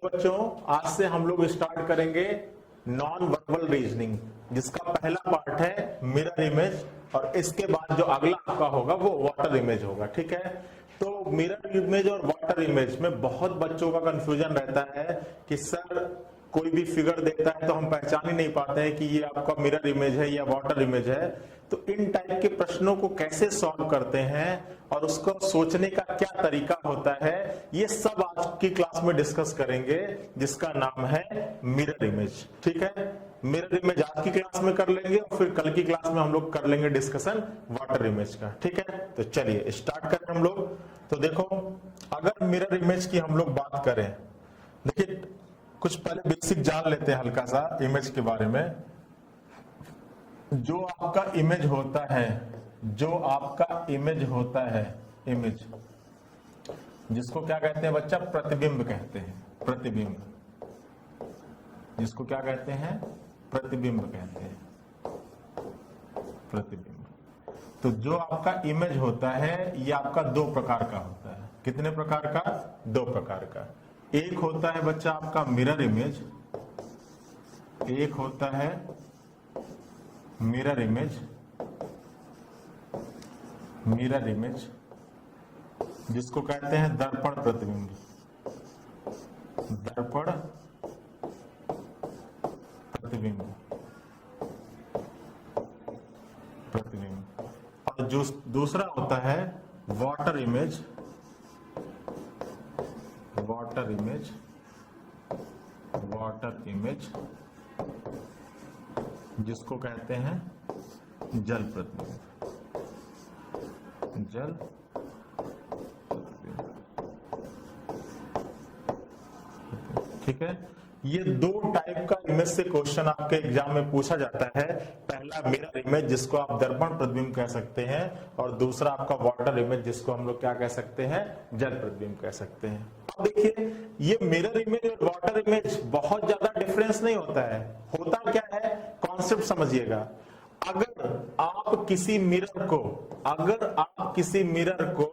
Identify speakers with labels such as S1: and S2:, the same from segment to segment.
S1: बच्चों, आज से हम लोग स्टार्ट करेंगे नॉन वर्बल रीजनिंग, जिसका पहला पार्ट है मिरर इमेज और इसके बाद जो अगला आपका होगा वो वाटर इमेज होगा। ठीक है, तो मिरर इमेज और वाटर इमेज में बहुत बच्चों का कंफ्यूजन रहता है कि सर कोई भी फिगर देखता है तो हम पहचान ही नहीं पाते हैं कि ये आपका मिरर इमेज है या वाटर इमेज है। तो इन टाइप के प्रश्नों को कैसे सॉल्व करते हैं और उसको सोचने का क्या तरीका होता है, ये सब आज की क्लास में डिस्कस करेंगे, जिसका नाम है मिरर इमेज। ठीक है, मिरर इमेज आज की क्लास में कर लेंगे और फिर कल की क्लास में हम लोग कर लेंगे डिस्कशन वाटर इमेज का। ठीक है, तो चलिए स्टार्ट करें हम लोग। तो देखो, अगर मिरर इमेज की हम लोग बात करें, देखिए कुछ पहले बेसिक जान लेते हैं हल्का सा इमेज के बारे में। जो आपका इमेज होता है, जो आपका इमेज होता है, इमेज जिसको क्या कहते हैं बच्चा, प्रतिबिंब कहते हैं। प्रतिबिंब, जिसको क्या कहते हैं, प्रतिबिंब कहते हैं। प्रतिबिंब। तो जो आपका इमेज होता है ये आपका दो प्रकार का होता है। कितने प्रकार का? दो प्रकार का। एक होता है बच्चा आपका मिरर इमेज, एक होता है मिरर इमेज, मिरर इमेज जिसको कहते हैं दर्पण प्रतिबिंब। दर्पण प्रतिबिंब, प्रतिबिंब। और जो दूसरा होता है water image, water image, water image जिसको कहते हैं जल प्रतिबिंब। जल प्रतिबिंब। ठीक है, ये दो टाइप का इमेज से क्वेश्चन आपके एग्जाम में पूछा जाता है। पहला मिरर इमेज जिसको आप दर्पण प्रतिबिंब कह सकते हैं, और दूसरा आपका वाटर इमेज जिसको हम लोग क्या कह सकते हैं, जल प्रतिबिंब कह सकते हैं। अब देखिए, ये मिरर इमेज और वाटर इमेज बहुत ज्यादा डिफरेंस नहीं होता है। होता क्या है, कॉन्सेप्ट समझिएगा। अगर आप किसी मिरर को, अगर आप किसी मिरर को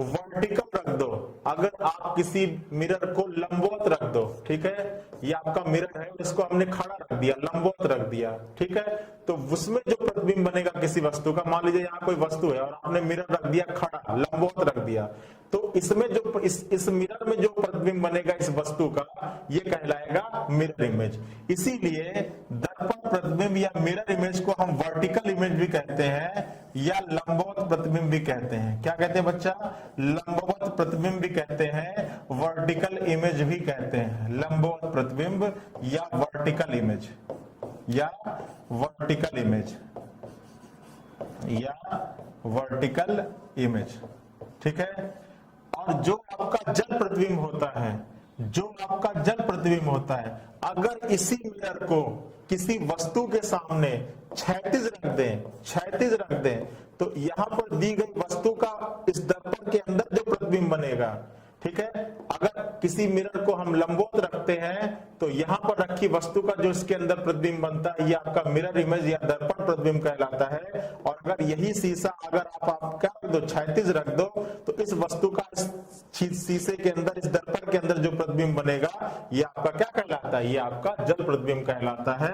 S1: वर्टिकल रख दो, अगर आप किसी मिरर को लंबवत रख दो, ठीक है, ये आपका मिरर है, इसको हमने खड़ा रख दिया, लंबवत रख दिया, ठीक है, तो उसमें जो प्रतिबिंब बनेगा किसी वस्तु का, मान लीजिए यहाँ कोई वस्तु है और आपने मिरर रख दिया खड़ा, लंबवत रख दिया, तो इसमें जो इस मिरर में जो प्रतिबिंब बनेगा इस वस्तु का, ये कहलाएगा मिरर इमेज। इसीलिए दर्पण प्रतिबिंब या मिरर इमेज को हम वर्टिकल इमेज भी कहते हैं या लंबवत प्रतिबिंब भी कहते हैं। क्या कहते हैं बच्चा? लंबवत प्रतिबिंब भी कहते हैं, वर्टिकल इमेज भी कहते हैं। लंबवत प्रतिबिंब या वर्टिकल इमेज, या वर्टिकल इमेज, या वर्टिकल इमेज। ठीक है, और जो आपका जल प्रतिबिंब होता है, जो आपका जल प्रतिबिंब होता है, अगर इसी मिरर को किसी वस्तु के सामने क्षैतिज रख दें, क्षैतिज रख दें, तो यहां पर दी गई वस्तु का इस दर्पण के अंदर जो प्रतिबिंब बनेगा, ठीक है, अगर किसी मिरर को हम लंबवत रखते हैं तो यहां पर रखी वस्तु का जो इसके अंदर प्रतिबिंब बनता है ये आपका मिरर इमेज या दर्पण प्रतिबिंब कहलाता है। और अगर यही शीशा अगर आप क्या रख दो, क्षैतिज रख दो, तो इस वस्तु का शीशे के अंदर, इस दर्पण के अंदर जो प्रतिबिंब बनेगा ये आपका क्या कहलाता है, ये आपका जल प्रतिबिंब कहलाता है,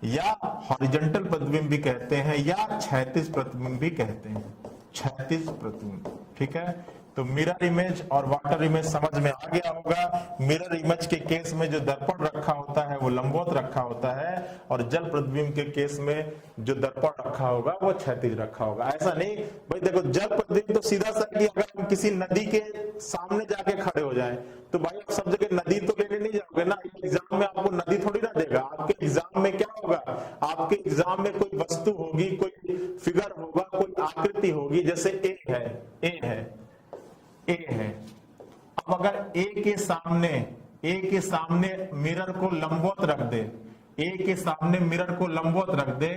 S1: या हॉरिजॉन्टल प्रतिबिंब भी कहते हैं, या क्षैतिज प्रतिबिंब भी कहते हैं, क्षैतिज प्रतिबिंब। ठीक है, तो मिरर इमेज और वाटर इमेज समझ में आ गया होगा। मिरर इमेज के केस में जो दर्पण रखा होता है वो लंबवत रखा होता है, और जल प्रतिबिंब के केस में जो दर्पण रखा होगा वो क्षैतिज रखा होगा। ऐसा नहीं भाई, देखो जल प्रतिबिंब तो सीधा सा कि अगर हम किसी नदी के सामने जाके खड़े हो जाएं तो भाई आप सब जगह नदी तो लेने नहीं जाओगे ना, एग्जाम में आपको नदी थोड़ी ना देगा। आपके एग्जाम में क्या होगा, आपके एग्जाम में कोई वस्तु होगी, कोई फिगर होगा, कोई आकृति होगी, जैसे ए है, ए है, ए है। अब अगर ए के सामने मिरर को लंबवत रख दे, ए के सामने मिरर को लंबवत रख दे,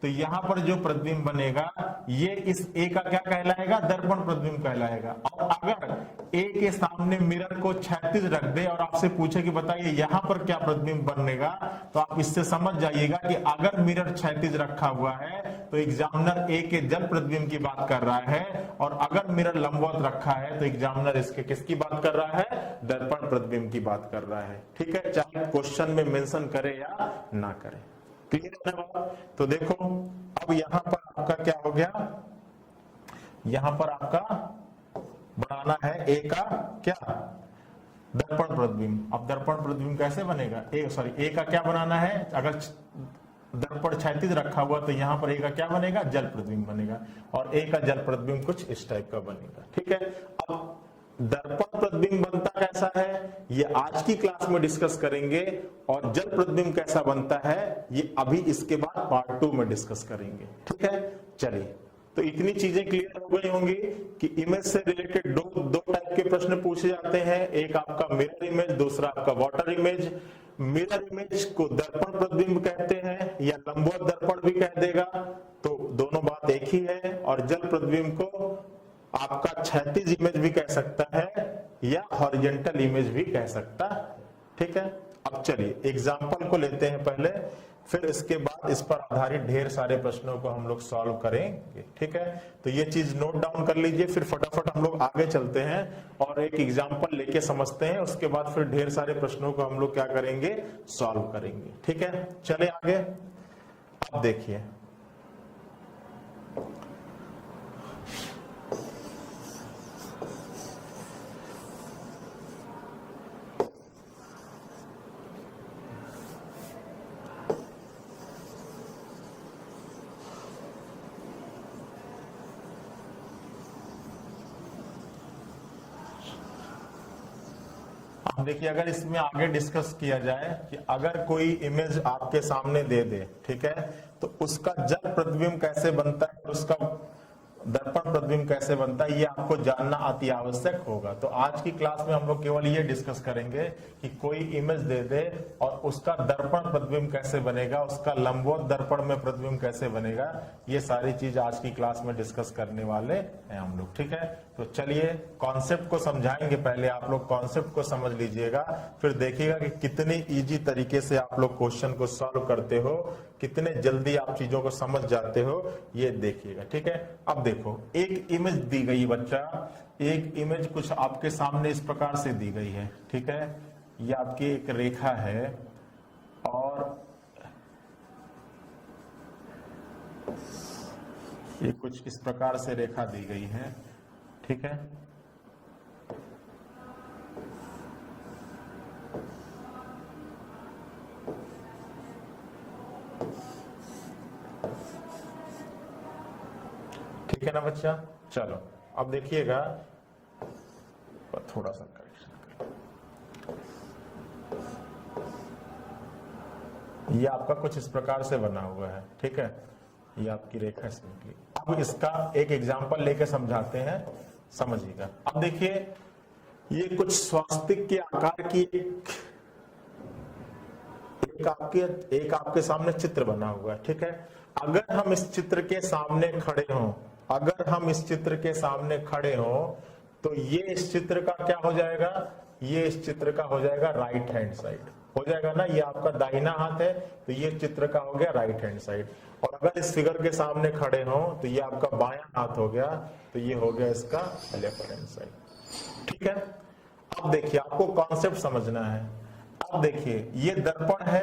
S1: तो यहां पर जो प्रतिबिंब बनेगा ये इस ए का क्या कहलाएगा, दर्पण प्रतिबिंब कहलाएगा। और अगर ए के सामने मिरर को क्षैतिज रख दे और आपसे पूछे कि बताइए यहां पर क्या प्रतिबिंब बनेगा, तो आप इससे समझ जाइएगा कि अगर मिरर क्षैतिज रखा हुआ है तो एग्जामिनर ए के जल प्रतिबिंब की बात कर रहा है, और अगर मिरर लंबवत रखा है तो एग्जामिनर इसके किसकी बात कर रहा है, दर्पण प्रतिबिंब की बात कर रहा है। ठीक है, चाहे क्वेश्चन में मेंशन करे या ना करे। क्लियर है बात? तो देखो अब यहां पर आपका क्या हो गया, यहां पर आपका बनाना है ए का क्या, दर्पण प्रतिबिंब। अब दर्पण प्रतिबिंब कैसे बनेगा, ए का क्या बनाना है, अगर दर्पण क्षैतिज रखा हुआ तो यहां पर ए का क्या बनेगा, जल प्रतिबिंब बनेगा, और ए का जल प्रतिबिंब कुछ इस टाइप का बनेगा। ठीक है, अब दर्पण प्रतिबिंब बनता कैसा है ये आज की क्लास में डिस्कस करेंगे, और जल प्रतिबिंब कैसा बनता है ये अभी इसके बाद पार्ट 2 में डिस्कस करेंगे। ठीक है, चलिए, तो इतनी चीजें क्लियर हो गई होंगी कि इमेज से रिलेटेड दो टाइप के प्रश्न पूछे जाते हैं, एक आपका मिरर इमेज, दूसरा आपका वाटर इमेज। मिरर इमेज को दर्पण प्रतिबिंब कहते हैं या लंबवत दर्पण भी कह देगा, तो दोनों बात एक ही है। और जल प्रतिबिंब को आपका क्षैतिज इमेज भी कह सकता है या हॉरिजॉन्टल इमेज भी कह सकता है। ठीक है, अब चलिए एग्जांपल को लेते हैं पहले, फिर इसके बाद इस पर आधारित ढेर सारे प्रश्नों को हम लोग सॉल्व करेंगे। ठीक है, तो ये चीज नोट डाउन कर लीजिए, फिर फटाफट हम लोग आगे चलते हैं और एक एग्जांपल लेके समझते हैं, उसके बाद फिर ढेर सारे प्रश्नों को हम लोग क्या करेंगे, सॉल्व करेंगे। ठीक है, चले आगे। अब देखिए देखिए, अगर इसमें आगे डिस्कस किया जाए कि अगर कोई इमेज आपके सामने दे दे, ठीक है, तो उसका जल प्रतिबिंब कैसे बनता है, उसका दर्पण प्रतिबिंब कैसे बनता है, ये आपको जानना अति आवश्यक होगा। तो आज की क्लास में हम लोग केवल ये डिस्कस करेंगे कि कोई इमेज दे दे और उसका दर्पण प्रतिबिंब कैसे बनेगा, उसका लंबवत दर्पण में प्रतिबिंब कैसे बनेगा, ये सारी चीज आज की क्लास में डिस्कस करने वाले हैं हम लोग। ठीक है, तो चलिए कॉन्सेप्ट को समझाएंगे। पहले आप लोग कॉन्सेप्ट को समझ लीजिएगा, फिर देखिएगा कि कितने इजी तरीके से आप लोग क्वेश्चन को सॉल्व करते हो, कितने जल्दी आप चीजों को समझ जाते हो, ये देखिएगा। ठीक है, अब देखो एक इमेज दी गई बच्चा, एक इमेज कुछ आपके सामने इस प्रकार से दी गई है। ठीक है, ये आपकी एक रेखा है और ये कुछ इस प्रकार से रेखा दी गई है। ठीक है, ठीक है ना बच्चा। चलो अब देखिएगा, थोड़ा सा करेक्शन, ये आपका कुछ इस प्रकार से बना हुआ है। ठीक है, ये आपकी रेखा सिंपली। अब इसका एक एग्जांपल लेके समझाते हैं, समझिएगा। अब देखिए, ये कुछ स्वास्तिक के आकार की एक आपके सामने चित्र बना हुआ है। ठीक है, अगर हम इस चित्र के सामने खड़े हों, अगर हम इस चित्र के सामने खड़े हों तो ये इस चित्र का क्या हो जाएगा, ये इस चित्र का हो जाएगा राइट हैंड साइड, हो जाएगा ना। ये आपका दाहिना हाथ है तो ये चित्र का हो गया राइट हैंड साइड। और अगर इस फिगर के सामने खड़े हो तो ये आपका बायां हाथ हो गया, तो ये हो गया इसका लेफ्ट हैंड साइड। ठीक है, अब देखिए आपको कॉन्सेप्ट समझना है। अब देखिए ये दर्पण है,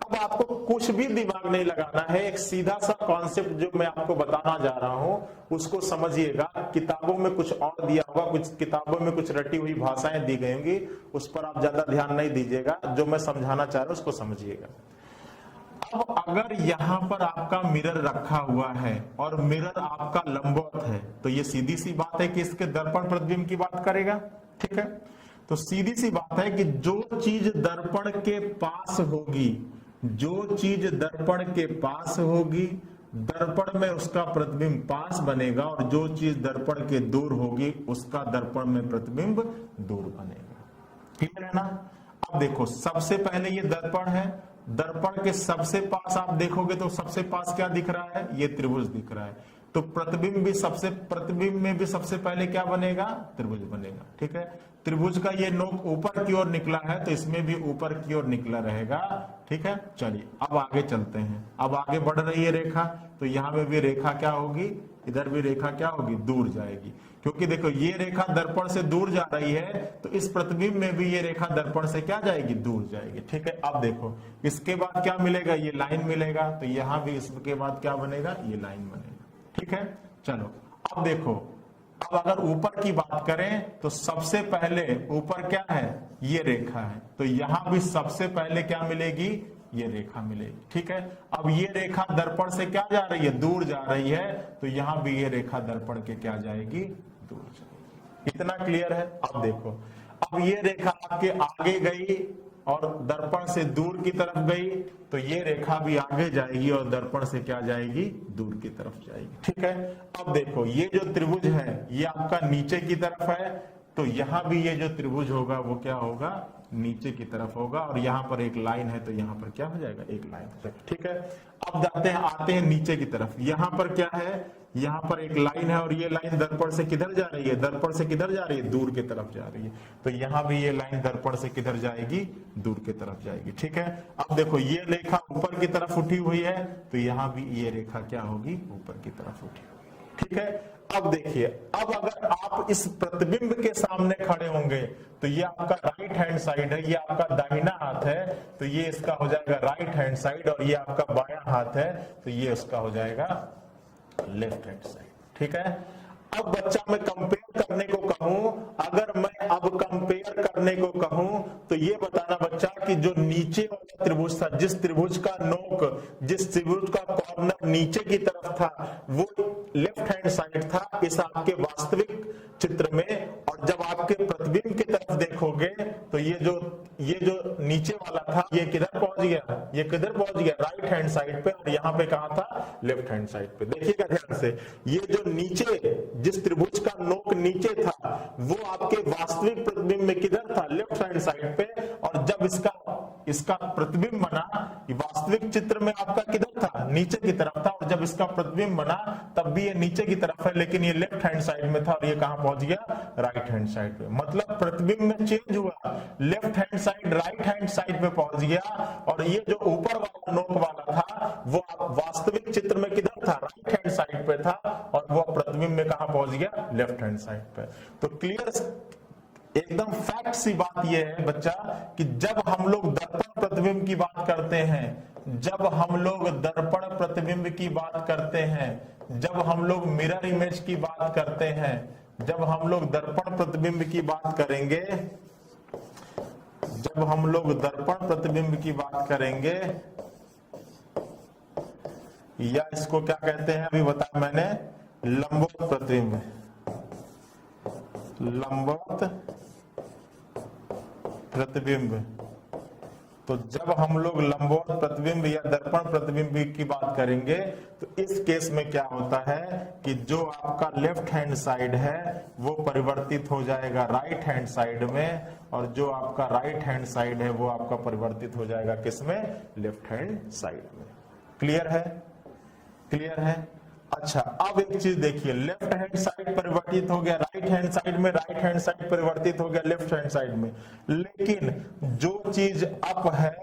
S1: अब आपको कुछ भी दिमाग नहीं लगाना है, एक सीधा सा कॉन्सेप्ट जो मैं आपको बताना जा रहा हूं उसको समझिएगा। किताबों में कुछ और दिया होगा, कुछ किताबों में कुछ रटी हुई भाषाएं दी गई होंगी, उस पर आप ज्यादा ध्यान नहीं दीजिएगा, जो मैं समझाना चाह रहा हूं उसको समझिएगा। अब अगर यहां पर आपका मिरर रखा हुआ है और मिरर आपका लंबवत है, तो ये सीधी सी बात है कि इसके दर्पण प्रतिबिंब की बात करेगा। ठीक है, तो सीधी सी बात है कि जो चीज दर्पण के पास होगी, जो चीज दर्पण के पास होगी, दर्पण में उसका प्रतिबिंब पास बनेगा, और जो चीज दर्पण के दूर होगी उसका दर्पण में प्रतिबिंब दूर बनेगा। क्लियर है ना। अब देखो, सबसे पहले ये दर्पण है, दर्पण के सबसे पास आप देखोगे तो सबसे पास क्या दिख रहा है, ये त्रिभुज दिख रहा है। तो प्रतिबिंब में भी सबसे पहले क्या बनेगा, त्रिभुज बनेगा। ठीक है, त्रिभुज का ये नोक ऊपर की ओर निकला है तो इसमें भी ऊपर की ओर निकला रहेगा। ठीक है, चलिए अब आगे चलते हैं। अब आगे बढ़ रही है रेखा, तो यहाँ में भी रेखा क्या होगी, इधर भी रेखा क्या होगी, दूर जाएगी। क्योंकि देखो ये रेखा दर्पण से दूर जा रही है, तो इस प्रतिबिंब में भी ये रेखा दर्पण से क्या जाएगी, दूर जाएगी। ठीक है, अब देखो इसके बाद क्या मिलेगा, ये लाइन मिलेगा। तो यहाँ भी इसके बाद क्या बनेगा, ये लाइन बनेगा। ठीक है, चलो अब देखो, अब अगर ऊपर की बात करें तो सबसे पहले ऊपर क्या है, ये रेखा है। तो यहां भी सबसे पहले क्या मिलेगी, ये रेखा मिलेगी। ठीक है, अब ये रेखा दर्पण से क्या जा रही है, दूर जा रही है। तो यहां भी ये रेखा दर्पण के क्या जाएगी, दूर जाएगी। इतना क्लियर है। अब देखो, अब ये रेखा आपके आगे गई और दर्पण से दूर की तरफ गई, तो ये रेखा भी आगे जाएगी और दर्पण से क्या जाएगी, दूर की तरफ जाएगी। ठीक है, अब देखो ये जो त्रिभुज है ये आपका नीचे की तरफ है, तो यहां भी ये जो त्रिभुज होगा वो क्या होगा, नीचे की तरफ होगा। और यहाँ पर एक लाइन है तो यहाँ पर क्या हो जाएगा, एक लाइन हो जाएगा। ठीक है, अब आते हैं नीचे की तरफ। यहाँ पर क्या है, यहाँ पर एक लाइन है और ये लाइन दर्पण से किधर जा रही है, दर्पण से किधर जा रही है, दूर की तरफ जा रही है। तो यहाँ भी ये लाइन दर्पण से किधर जाएगी, दूर की तरफ जाएगी। ठीक है, अब देखो ये रेखा ऊपर की तरफ उठी हुई है, तो यहाँ भी ये रेखा क्या होगी, ऊपर की तरफ उठी होगी। ठीक है, अब देखिए, अब अगर आप इस प्रतिबिंब के सामने खड़े होंगे तो ये आपका राइट हैंड साइड है, ये आपका दाहिना हाथ है, तो ये इसका हो जाएगा राइट हैंड साइड, और ये आपका बायां हाथ है तो ये उसका हो जाएगा लेफ्ट हैंड साइड। ठीक है, अब बच्चा मैं कंपेयर करने को कहूं, अगर मैं अब कंपेयर करने को कहूं तो ये बताना बच्चा कि जो नीचे वाला त्रिभुज था, जिस त्रिभुज का नोक, जिस त्रिभुज का कॉर्नर नीचे की तरफ था, वो लेफ्ट हैंड साइड था इस आपके वास्तविक चित्र में। और जब आपके प्रतिबिंब की तरफ देखोगे तो ये जो नीचे वाला था ये किधर पहुंच गया, ये किधर पहुंच गया, राइट हैंड साइड पे, और यहाँ पे कहा था, लेफ्ट हैंड साइड पे। देखिएगा ध्यान से, ये जो नीचे, जिस त्रिभुज का नोक नीचे था वो आपके वास्तविक प्रतिबिंब में किधर था, लेफ्ट हैंड साइड पे। और जब इसका प्रतिबिंब बना, वास्तविक चित्र में आपका किधर था, नीचे की तरफ था, और जब इसका प्रतिबिंब बना तब भी ये नीचे की तरफ है, लेकिन ये लेफ्ट हैंड साइड में था और ये कहां पहुंच गया, राइट हैंड साइड पे। मतलब प्रतिबिंब में चेंज हुआ, left hand side right hand side पे पहुंच गया, और ये जो ऊपर वाला नोक वाला था वो वास्तविक चित्र में किधर था, राइट हैंड साइड पे था, और वो प्रतिबिंब में कहां पहुंच गया, लेफ्ट हैंड साइड पे। तो क्लियर, एकदम फैक्ट सी बात यह है बच्चा कि जब हम लोग दर्पण प्रतिबिंब की बात करते हैं, जब हम लोग दर्पण प्रतिबिंब की बात करते हैं, जब हम लोग मिरर इमेज की बात करते हैं, जब हम लोग दर्पण प्रतिबिंब की बात करेंगे, जब हम लोग दर्पण प्रतिबिंब की बात करेंगे, या इसको क्या कहते हैं अभी बताया मैंने, लंबवत प्रतिबिंब, लंबवत प्रतिबिंब। तो जब हम लोग लंबवत प्रतिबिंब या दर्पण प्रतिबिंब की बात करेंगे तो इस केस में क्या होता है कि जो आपका लेफ्ट हैंड साइड है वो परिवर्तित हो जाएगा राइट हैंड साइड में, और जो आपका राइट हैंड साइड है वो आपका परिवर्तित हो जाएगा किसमें, लेफ्ट हैंड साइड में। क्लियर है, क्लियर है। अच्छा, अब एक चीज देखिए, लेफ्ट हैंड साइड परिवर्तित हो गया राइट हैंड साइड में, राइट हैंड साइड परिवर्तित हो गया लेफ्ट हैंड साइड में, लेकिन जो चीज अप है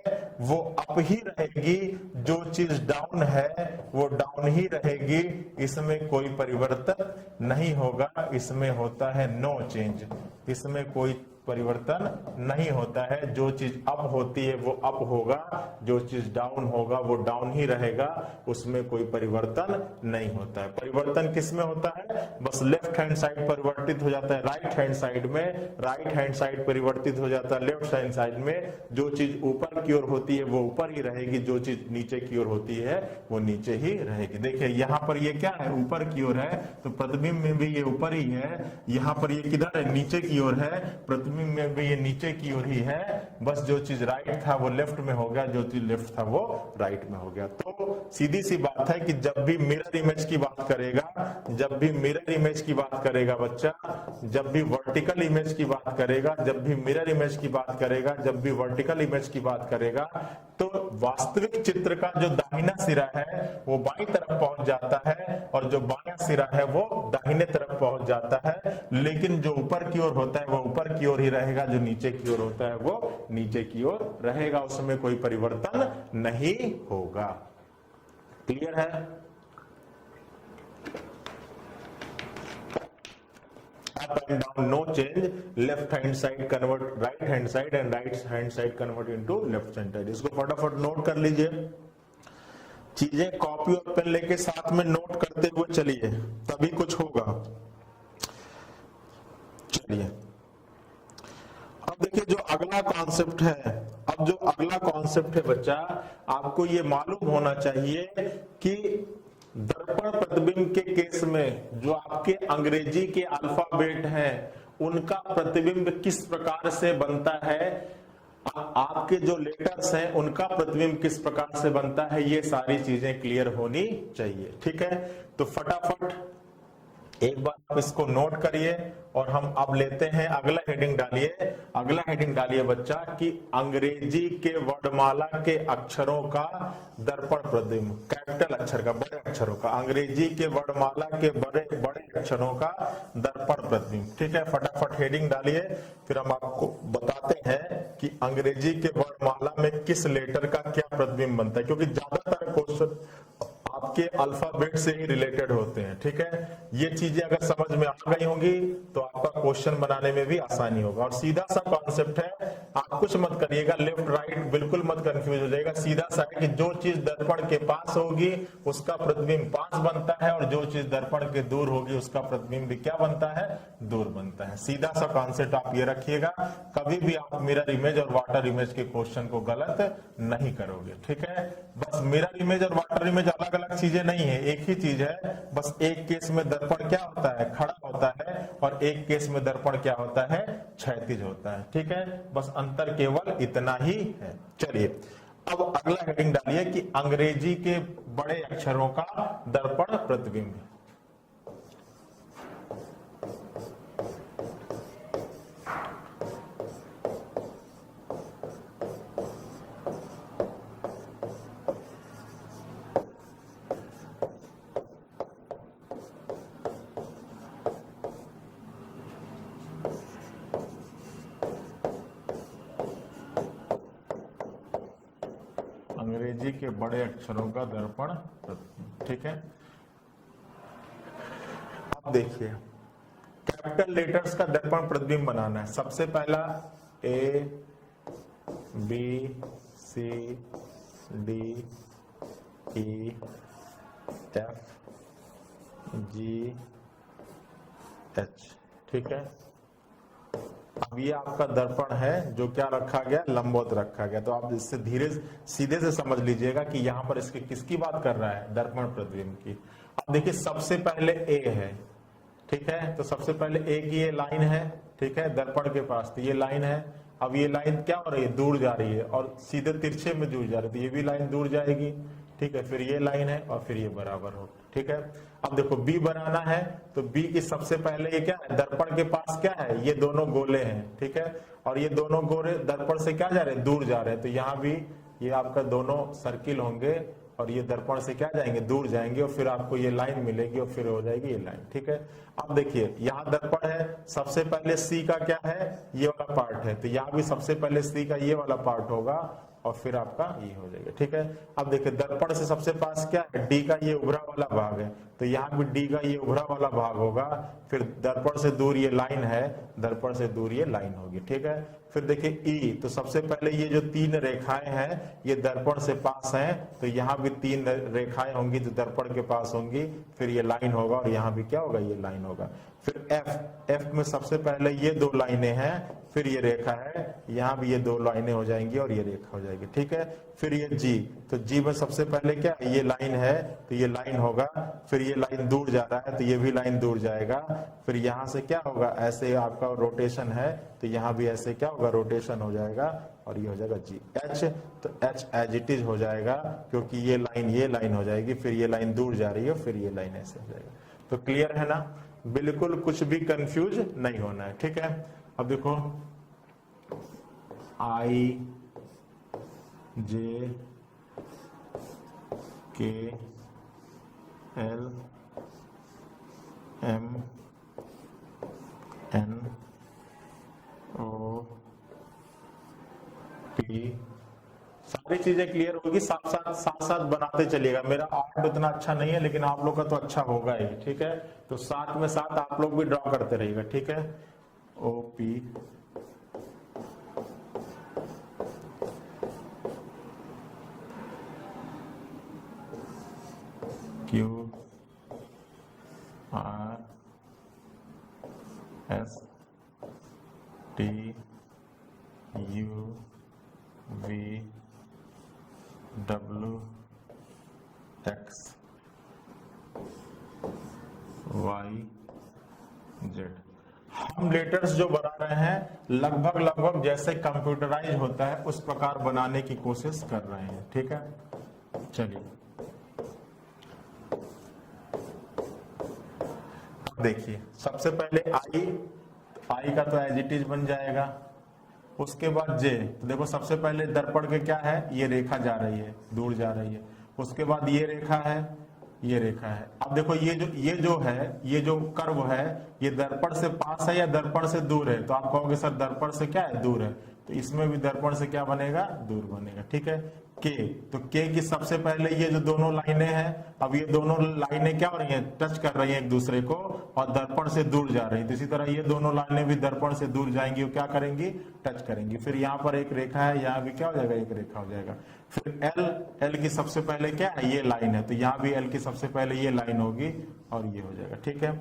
S1: वो अप ही रहेगी, जो चीज डाउन है वो डाउन ही रहेगी, इसमें कोई परिवर्तन नहीं होगा, इसमें होता है नो चेंज, इसमें कोई परिवर्तन नहीं होता है। जो चीज अप होती है वो अप होगा, जो चीज डाउन होगा वो डाउन ही रहेगा, उसमें कोई परिवर्तन नहीं होता है। परिवर्तन किस में होता है, बस लेफ्ट हैंड साइड परिवर्तित हो जाता है राइट हैंड साइड में, राइट हैंड साइड परिवर्तित हो जाता है लेफ्ट हैंड साइड में। जो चीज ऊपर की ओर होती है वो ऊपर ही रहेगी, जो चीज नीचे की ओर होती है वो नीचे ही रहेगी। देखिए यहाँ पर ये क्या है, ऊपर की ओर है, तो प्रतिबिंब में भी ये ऊपर ही है। यहाँ पर ये किधर है, नीचे की ओर है, प्रतिबिंब में भी ये नीचे की ओर ही है। बस जो चीज राइट था वो लेफ्ट में हो गया, जो चीज लेफ्ट था वो राइट में हो गया। तो सीधी सी बात है कि जब भी मिरर इमेज की बात करेगा, जब भी मिरर इमेज की बात करेगा बच्चा, जब भी वर्टिकल इमेज की बात करेगा, जब भी मिरर इमेज की बात करेगा, जब भी वर्टिकल इमेज की बात करेगा, तो वास्तविक चित्र का जो दाहिना सिरा है वो बाईं तरफ पहुंच जाता है और जो बायां सिरा है वो दाहिने तरफ पहुंच जाता है, लेकिन जो ऊपर की ओर होता है वो ऊपर की ओर ही रहेगा, जो नीचे की ओर होता है वो नीचे की ओर रहेगा, उसमें कोई परिवर्तन नहीं होगा। क्लियर है? Up and down, no change. Left hand side convert right hand side and right hand side convert into left hand side. इसको फटाफट नोट कर लीजिए। चीजें कॉपी और पेन लेके साथ में नोट करते हुए चलिए, तभी कुछ होगा। चलिए अब देखिए जो अगला कॉन्सेप्ट है, अब जो अगला कॉन्सेप्ट है बच्चा, आपको ये मालूम होना चाहिए कि दर्पण प्रतिबिंब के केस में जो आपके अंग्रेजी के अल्फाबेट हैं उनका प्रतिबिंब किस प्रकार से बनता है, आपके जो लेटर्स हैं उनका प्रतिबिंब किस प्रकार से बनता है, ये सारी चीजें क्लियर होनी चाहिए। ठीक है, तो फटाफट एक बार आप इसको नोट करिए और हम अब लेते हैं अगला हेडिंग डालिए। अगला हेडिंग डालिए बच्चा कि अंग्रेजी के वर्णमाला के अक्षरों का दर्पण प्रतिबिंब, कैपिटल अक्षर का, बड़े अक्षरों का, अंग्रेजी के वर्णमाला के बड़े बड़े अक्षरों का दर्पण प्रतिबिंब। ठीक है, फटाफट हेडिंग डालिए, फिर हम आपको बताते हैं कि अंग्रेजी के वर्णमाला में किस लेटर का क्या प्रतिबिंब बनता है, क्योंकि ज्यादातर क्वेश्चन आपके अल्फाबेट से ही रिलेटेड होते हैं। ठीक है, ये चीजें अगर समझ में आ गई होंगी तो आपका क्वेश्चन बनाने में भी आसानी होगा। और सीधा सा कॉन्सेप्ट है, आप कुछ मत करिएगा, लेफ्ट राइट बिल्कुल मत कंफ्यूज हो जाएगा। सीधा सा है कि जो चीज दर्पण के पास होगी उसका प्रतिबिंब पास बनता है और जो चीज दर्पण के दूर होगी उसका प्रतिबिंब भी क्या बनता है, दूर बनता है। सीधा सा कॉन्सेप्ट आप ये रखिएगा, कभी भी आप मिरर इमेज और वाटर इमेज के क्वेश्चन को गलत नहीं करोगे। ठीक है, बस मिरर इमेज और वाटर इमेज अलग अलग चीजें नहीं है, एक ही चीज है। बस एक केस में दर्पण क्या होता है, खड़ा होता है, और एक केस में दर्पण क्या होता है, क्षैतिज होता है। ठीक है, बस अंतर केवल इतना ही है। चलिए अब अगला हेडिंग डालिए कि अंग्रेजी के बड़े अक्षरों का दर्पण प्रतिबिंब। अंग्रेजी के बड़े अक्षरों का दर्पण। ठीक है, अब देखिए कैपिटल लेटर्स का दर्पण प्रतिबिंब बनाना है। सबसे पहला A B C D E F G H. ठीक है, अब ये आपका दर्पण है जो क्या रखा गया, लंबवत रखा गया। तो आप इससे धीरे सीधे से समझ लीजिएगा कि यहाँ पर इसके किसकी बात कर रहा है, दर्पण प्रतिबिंब की। अब देखिए सबसे पहले ए है, ठीक है, तो सबसे पहले ए की ये लाइन है, ठीक है, दर्पण के पास, तो ये लाइन है। अब ये लाइन क्या हो रही है, दूर जा रही है और सीधे तिरछे में जुड़ जा रही है, तो ये भी लाइन दूर जाएगी। ठीक है, फिर ये लाइन है और फिर ये बराबर हो। ठीक है, अब देखो बी बनाना है, तो बी की सबसे पहले ये क्या है, दर्पण के पास क्या है, ये दोनों गोले हैं। ठीक है, और ये दोनों गोले दर्पण से क्या जा रहे हैं, दूर जा रहे हैं, तो यहाँ भी ये आपका दोनों सर्किल होंगे और ये दर्पण से क्या जाएंगे, दूर जाएंगे, और फिर आपको ये लाइन मिलेगी और फिर हो जाएगी ये लाइन। ठीक है, अब देखिए यहाँ दर्पण है, सबसे पहले सी का क्या है, ये वाला पार्ट है, तो यहाँ भी सबसे पहले सी का ये वाला पार्ट होगा और फिर आपका ये हो जाएगा। ठीक है, अब देखिए दर्पण से सबसे पास क्या है, डी का ये उभरा वाला भाग है, तो यहाँ भी डी का ये उभरा वाला भाग होगा, फिर दर्पण से दूर ये लाइन है, दर्पण से दूर ये लाइन होगी। ठीक है, फिर देखिए ई, तो सबसे पहले ये जो तीन रेखाएं हैं ये दर्पण से पास हैं, तो यहाँ भी तीन रेखाएं होंगी जो दर्पण के पास होंगी, फिर ये लाइन होगा और यहाँ भी क्या होगा, ये लाइन होगा। फिर एफ, एफ में सबसे पहले ये दो लाइनें हैं, फिर ये रेखा है, यहाँ भी ये दो लाइनें हो जाएंगी और ये रेखा हो जाएगी। ठीक है, फिर ये जी, तो जी में सबसे पहले क्या, ये लाइन है, तो ये लाइन होगा, फिर ये लाइन दूर जा रहा है तो ये भी लाइन दूर जाएगा, फिर यहाँ से क्या होगा, ऐसे आपका रोटेशन है, तो यहाँ भी ऐसे क्या होगा, रोटेशन हो जाएगा और ये हो जाएगा जी। एच, तो एच एज इट इज हो जाएगा, क्योंकि ये लाइन हो जाएगी, फिर ये लाइन दूर जा रही है, फिर ये लाइन ऐसे हो जाएगा। तो क्लियर है ना, बिल्कुल कुछ भी कंफ्यूज नहीं होना है। ठीक है, अब देखो आई J K L M N O P, सारी चीजें क्लियर होगी। साथ साथ बनाते चलिएगा। मेरा आर्ट उतना अच्छा नहीं है, लेकिन आप लोग का तो अच्छा होगा ही, ठीक है। तो साथ में साथ आप लोग भी ड्रॉ करते रहिएगा, ठीक है। O P Q R S T U V W X Y Z। हम लेटर्स जो बना रहे हैं लगभग जैसे कंप्यूटराइज होता है उस प्रकार बनाने की कोशिश कर रहे हैं, ठीक है। चलिए देखिए, सबसे पहले आई का तो एज इट इज बन जाएगा। उसके बाद जे, तो देखो सबसे पहले दर्पण के क्या है, ये रेखा जा रही है, दूर जा रही है। उसके बाद ये रेखा है, ये रेखा है। अब देखो ये जो कर्व है, ये दर्पण से पास है या दर्पण से दूर है। तो आप कहोगे सर दर्पण से क्या है, दूर है। तो इसमें भी दर्पण से क्या बनेगा, दूर बनेगा, ठीक है। के, तो के की सबसे पहले ये जो दोनों लाइनें हैं, अब ये दोनों लाइनें क्या हो रही हैं, टच कर रही हैं एक दूसरे को और दर्पण से दूर जा रही है। तो इसी तरह ये दोनों लाइनें भी दर्पण से दूर जाएंगी और क्या करेंगी, टच करेंगी। फिर यहाँ पर एक रेखा है, यहाँ भी क्या हो जाएगा, एक रेखा हो जाएगा। फिर एल की सबसे पहले क्या है, ये लाइन है, तो यहाँ भी एल की सबसे पहले ये लाइन होगी और ये हो जाएगा, ठीक है।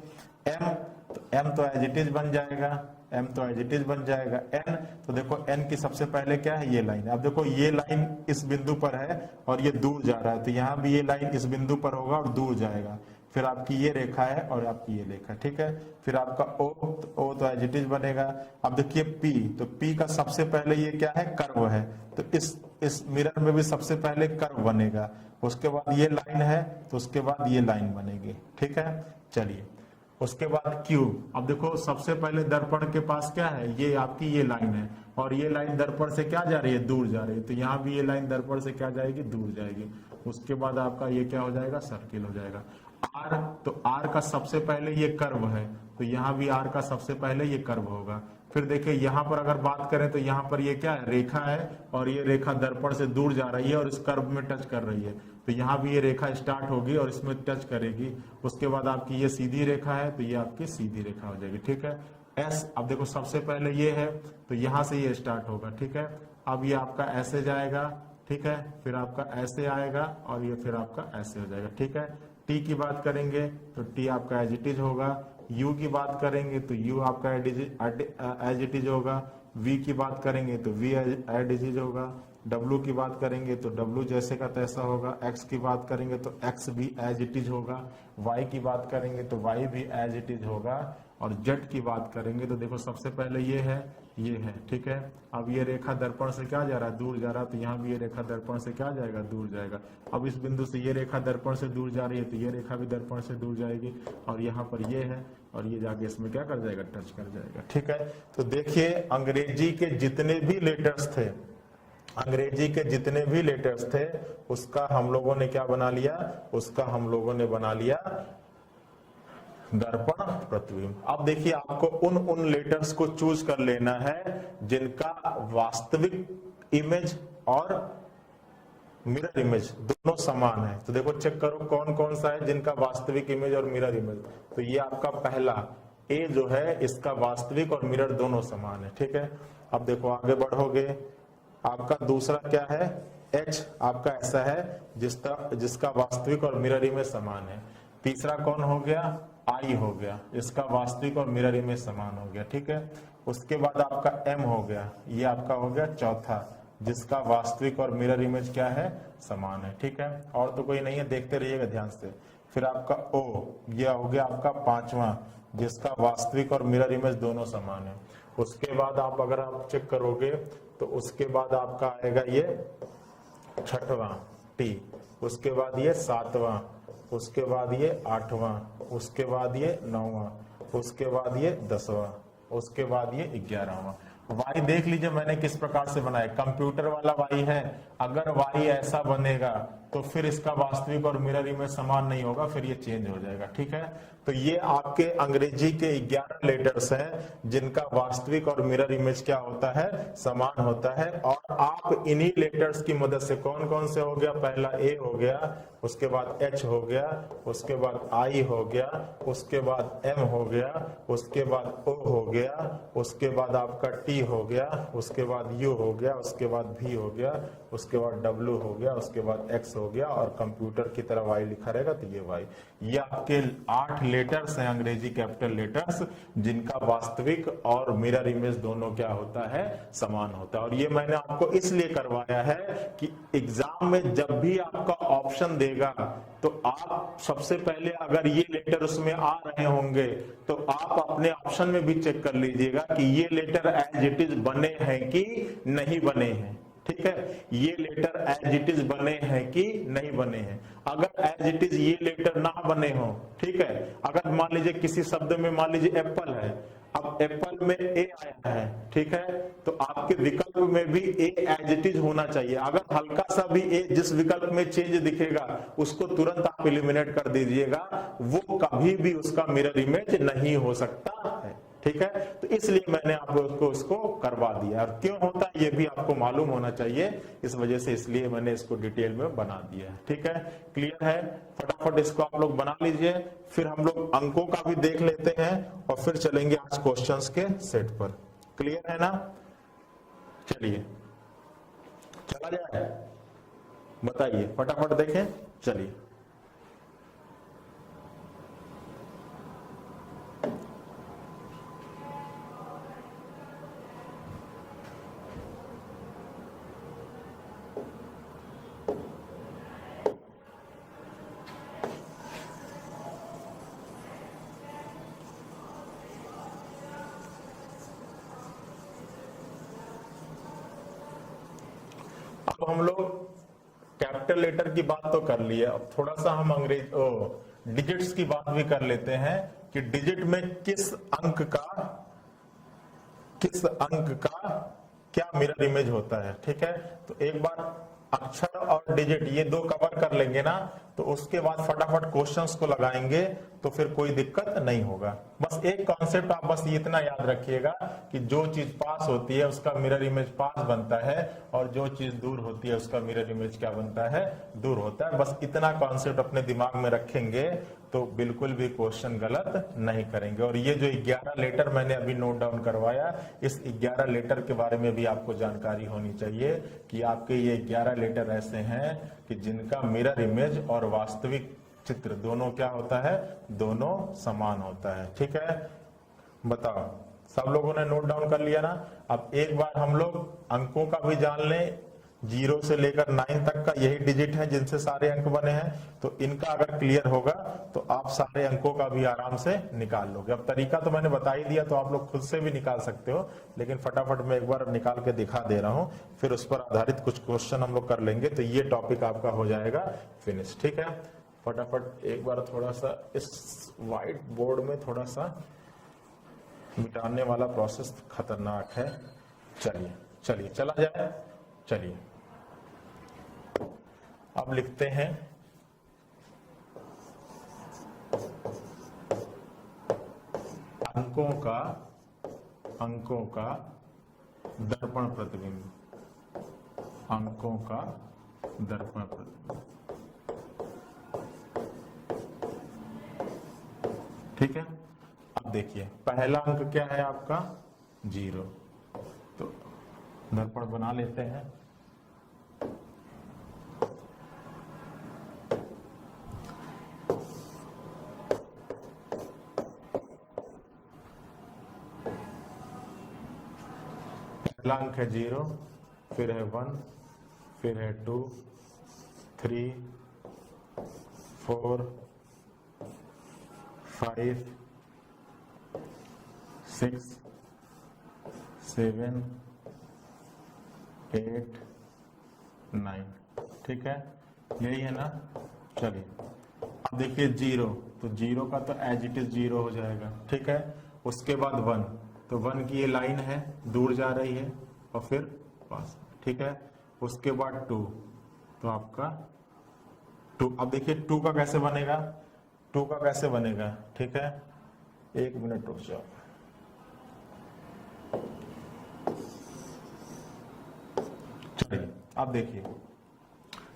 S1: एम तो एज इट इज बन जाएगा, एम तो एज इट इज बन जाएगा। एन, तो देखो एन की सबसे पहले क्या है, ये लाइन। अब देखो ये लाइन इस बिंदु पर है और ये दूर जा रहा है, तो यहाँ भी ये लाइन इस बिंदु पर होगा और दूर जाएगा। फिर आपकी ये रेखा है और आपकी ये रेखा, ठीक है। फिर आपका ओ तो एज इट इज बनेगा। अब देखिए पी, तो पी का सबसे पहले ये क्या है, कर्व है, तो इस मिरर में भी सबसे पहले कर्व बनेगा। उसके बाद ये लाइन है, तो उसके बाद ये लाइन बनेगी, ठीक है। चलिए उसके बाद क्यू, अब देखो सबसे पहले दर्पण के पास क्या है, ये आपकी ये लाइन है और ये लाइन दर्पण से क्या जा रही है, दूर जा रही है। तो यहाँ भी ये लाइन दर्पण से क्या जाएगी, दूर जाएगी। उसके बाद आपका ये क्या हो जाएगा, सर्किल हो जाएगा। आर, तो आर का सबसे पहले ये कर्व है, तो यहाँ भी आर का सबसे पहले ये कर्व होगा। फिर देखिए यहाँ पर अगर बात करें तो यहाँ पर ये क्या है, रेखा है और ये रेखा दर्पण से दूर जा रही है और इस कर्व में टच कर रही है। तो यहाँ भी ये रेखा स्टार्ट होगी और इसमें टच करेगी। उसके बाद आपकी ये सीधी रेखा है, तो ये आपकी सीधी रेखा हो जाएगी, ठीक है। एस, अब देखो सबसे पहले ये है, तो यहाँ से ये स्टार्ट होगा, ठीक है। अब ये आपका ऐसे जाएगा, ठीक है। फिर आपका ऐसे आएगा और ये फिर आपका ऐसे हो जाएगा, ठीक है। टी की बात करेंगे तो टी आपका एज इट इज होगा। यू की बात करेंगे तो यू आपका एज इट इज होगा। वी की बात करेंगे तो वी एज इट इज होगा। डब्ल्यू की बात करेंगे तो डब्ल्यू जैसे का तैसा होगा। एक्स की बात करेंगे तो एक्स भी एज इट इज होगा। वाई की बात करेंगे तो वाई भी एज इट इज होगा। और जेड की बात करेंगे तो देखो सबसे पहले ये है, ठीक है। अब ये रेखा दर्पण से क्या जा रहा है, दूर जा रहा है, तो यहाँ भी ये रेखा दर्पण से क्या जाएगा, दूर जाएगा। अब इस बिंदु से ये रेखा दर्पण से दूर जा रही है, तो ये रेखा भी दर्पण से दूर जाएगी और यहाँ पर ये है और ये जाके इसमें क्या कर जाएगा, टच कर जाएगा, ठीक है। तो देखिए अंग्रेजी के जितने भी लेटर्स थे उसका हम लोगों ने क्या बना लिया, उसका हम लोगों ने बना लिया दर्पण प्रतिबिंब। अब देखिए आपको उन लेटर्स को चूज कर लेना है जिनका वास्तविक इमेज और मिरर इमेज दोनों समान है। तो देखो चेक करो कौन कौन सा है जिनका वास्तविक इमेज और मिरर इमेज। तो ये आपका पहला ए जो है, इसका वास्तविक और मिरर दोनों समान है, ठीक है। अब देखो आगे बढ़ोगे, आपका दूसरा क्या है, एच आपका ऐसा है जिसका वास्तविक और मिरर इमेज समान है। तीसरा कौन हो गया, आई हो गया, इसका वास्तविक और मिरर इमेज समान हो गया, ठीक है। उसके बाद आपका एम हो गया, ये आपका हो गया चौथा, जिसका वास्तविक और मिरर इमेज क्या है, समान है, ठीक है। और तो कोई नहीं है, देखते रहिएगा ध्यान से। फिर आपका ओ, यह हो गया आपका पांचवा, जिसका वास्तविक और मिरर इमेज दोनों समान है। उसके बाद अगर आप चेक करोगे तो उसके बाद आपका आएगा ये छठवां टी, उसके बाद ये सातवां, उसके बाद ये आठवां, उसके बाद ये नौवां, उसके बाद ये 10वां, उसके बाद ये 11वां। y देख लीजिए मैंने किस प्रकार से बनाया, कंप्यूटर वाला y है, अगर y ऐसा बनेगा तो फिर इसका वास्तविक और मिरर इमेज समान नहीं होगा, फिर ये चेंज हो जाएगा। ठीक है, तो ये आपके अंग्रेजी के 11 लेटर्स हैं जिनका वास्तविक और मिरर इमेज क्या होता है, समान होता है। और आप इन्हीं लेटर्स की मदद से कौन कौन से हो गया, पहला A हो गया, उसके बाद H हो गया, उसके बाद I हो गया, उसके बाद M हो गया, उसके बाद O हो गया, उसके बाद आपका T हो गया, उसके बाद U हो गया, उसके बाद V हो गया, उसके बाद W हो गया, उसके बाद X हो गया, और कंप्यूटर की तरह Y लिखा रहेगा तो ये Y। ये आपके 8 लेटर्स हैं अंग्रेजी कैपिटल लेटर्स जिनका वास्तविक और मिरर इमेज दोनों क्या होता है, समान होता है। और ये मैंने आपको इसलिए करवाया है कि एग्जाम में जब भी आपका ऑप्शन देगा तो आप सबसे पहले अगर ये लेटर उसमें आ रहे होंगे तो आप अपने ऑप्शन में भी चेक कर लीजिएगा कि ये लेटर एज इट इज बने हैं कि नहीं बने हैं। ठीक है, ये लेटर एज इट इज बने हैं कि नहीं बने हैं। अगर एज इट इज ये लेटर ना बने हो, ठीक है, अगर मान लीजिए किसी शब्द में मान लीजिए एप्पल है, अब एप्पल में ए आया है, ठीक है, तो आपके विकल्प में भी ए एज इट इज होना चाहिए। अगर हल्का सा भी ए जिस विकल्प में चेंज दिखेगा उसको तुरंत आप एलिमिनेट कर दीजिएगा, वो कभी भी उसका मिरर इमेज नहीं हो सकता है। ठीक है, तो इसलिए मैंने आप लोगों को इसको करवा दिया। और क्यों होता है ये भी आपको मालूम होना चाहिए, इस वजह से इसलिए मैंने इसको डिटेल में बना दिया है। ठीक है, क्लियर है, फटाफट इसको आप लोग बना लीजिए, फिर हम लोग अंकों का भी देख लेते हैं और फिर चलेंगे आज क्वेश्चंस के सेट पर। क्लियर है ना, चलिए चला जाए, बताइए फटाफट देखें, चलिए। अब हम लोग कैपिटल लेटर की बात तो कर लिए, अब थोड़ा सा हम डिजिट्स की बात भी कर लेते हैं कि डिजिट में किस अंक का क्या मिरर इमेज होता है। ठीक है, तो एक बार अक्षर और डिजिट ये दो कवर कर लेंगे ना, तो उसके बाद फटाफट क्वेश्चंस को लगाएंगे तो फिर कोई दिक्कत नहीं होगा। बस एक कॉन्सेप्ट आप बस इतना याद रखिएगा कि जो चीज पास होती है उसका मिरर इमेज पास बनता है, और जो चीज दूर होती है उसका मिरर इमेज क्या बनता है, दूर होता है। बस इतना कॉन्सेप्ट अपने दिमाग में रखेंगे तो बिल्कुल भी क्वेश्चन गलत नहीं करेंगे। और ये जो 11 लेटर मैंने अभी नोट डाउन करवाया, इस 11 लेटर के बारे में भी आपको जानकारी होनी चाहिए कि आपके ये 11 लेटर ऐसे हैं कि जिनका मिरर इमेज और वास्तविक चित्र दोनों क्या होता है, दोनों समान होता है। ठीक है, बताओ सब लोगों ने नोट डाउन कर लिया ना। अब एक बार हम लोग अंकों का भी जान लें, 0 से लेकर 9 तक का यही डिजिट है जिनसे सारे अंक बने हैं, तो इनका अगर क्लियर होगा तो आप सारे अंकों का भी आराम से निकाल लोगे। अब तरीका तो मैंने बता ही दिया, तो आप लोग खुद से भी निकाल सकते हो, लेकिन फटाफट मैं एक बार निकाल के दिखा दे रहा हूं, फिर उस पर आधारित कुछ क्वेश्चन हम लोग कर लेंगे, तो ये टॉपिक आपका हो जाएगा फिनिश। ठीक है, फटाफट एक बार थोड़ा सा इस व्हाइट बोर्ड में थोड़ा सा मिटाने वाला प्रोसेस खतरनाक है। चलिए चलिए चला जाए, चलिए अब लिखते हैं अंकों का दर्पण प्रतिबिंब, अंकों का दर्पण प्रतिबिंब। ठीक है, अब देखिए पहला अंक क्या है आपका, 0, तो दर्पण बना लेते हैं। पहला अंक है 0, फिर है 1, फिर है 2, 3, 4, 5, 6, 7, 8, 9। ठीक है, यही है ना। चलिए अब देखिए 0, तो 0 का तो एज इट इज 0 हो जाएगा। ठीक है, उसके बाद 1, तो 1 की ये लाइन है, दूर जा रही है और फिर पास, ठीक है। उसके बाद 2, तो आपका 2, अब देखिए 2 का कैसे बनेगा, 2 का कैसे बनेगा, ठीक है, 1 मिनट रुक जाओ। चलिए अब देखिए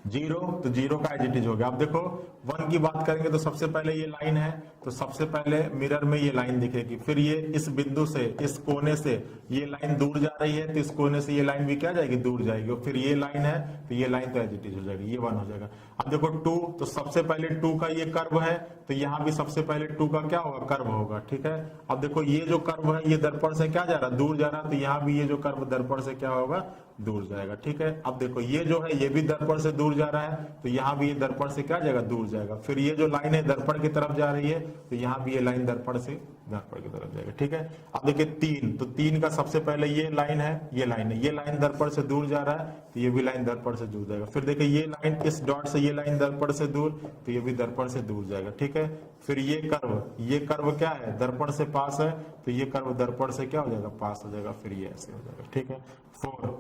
S1: 0, तो 0 का एज इट इज हो गया। अब देखो 1 की बात करेंगे तो सबसे पहले ये लाइन है, तो सबसे पहले मिरर में ये लाइन दिखेगी, फिर ये इस बिंदु से, इस कोने से ये लाइन दूर जा रही है, तो इस कोने से ये लाइन भी क्या जाएगी, दूर जाएगी, और फिर ये लाइन है तो ये लाइन तो एज इट इज हो जाएगी, ये 1 हो जाएगा। अब देखो 2, तो सबसे पहले 2 का ये कर्व है, तो यहाँ भी सबसे पहले 2 का क्या होगा, कर्व होगा, ठीक है। अब देखो ये जो कर्व है ये दर्पण से क्या जा रहा है, दूर जा रहा है, तो यहाँ भी ये जो कर्व दर्पण से क्या होगा, दूर जाएगा, ठीक है। अब देखो ये जो है ये भी दर्पण से दूर जा रहा है, तो यहाँ भी ये दर्पण से क्या जाएगा, दूर जाएगा। फिर ये जो लाइन है दर्पण की तरफ जा रही है, तो यहाँ भी ये लाइन दर्पण से दर्पण की तरफ जाएगा, ठीक है। अब देखिए 3, तो 3 का सबसे पहले ये लाइन है, ये लाइन है, ये लाइन दर्पण से दूर जा रहा है, तो ये भी लाइन दर्पण से दूर जाएगा। फिर देखिए ये लाइन इस डॉट से ये लाइन दर्पण से दूर, तो ये भी दर्पण से दूर जाएगा, ठीक है। फिर ये कर्व क्या है, दर्पण से पास है, तो ये कर्व दर्पण से क्या हो जाएगा, पास हो जाएगा, फिर ये ऐसे हो जाएगा, ठीक है।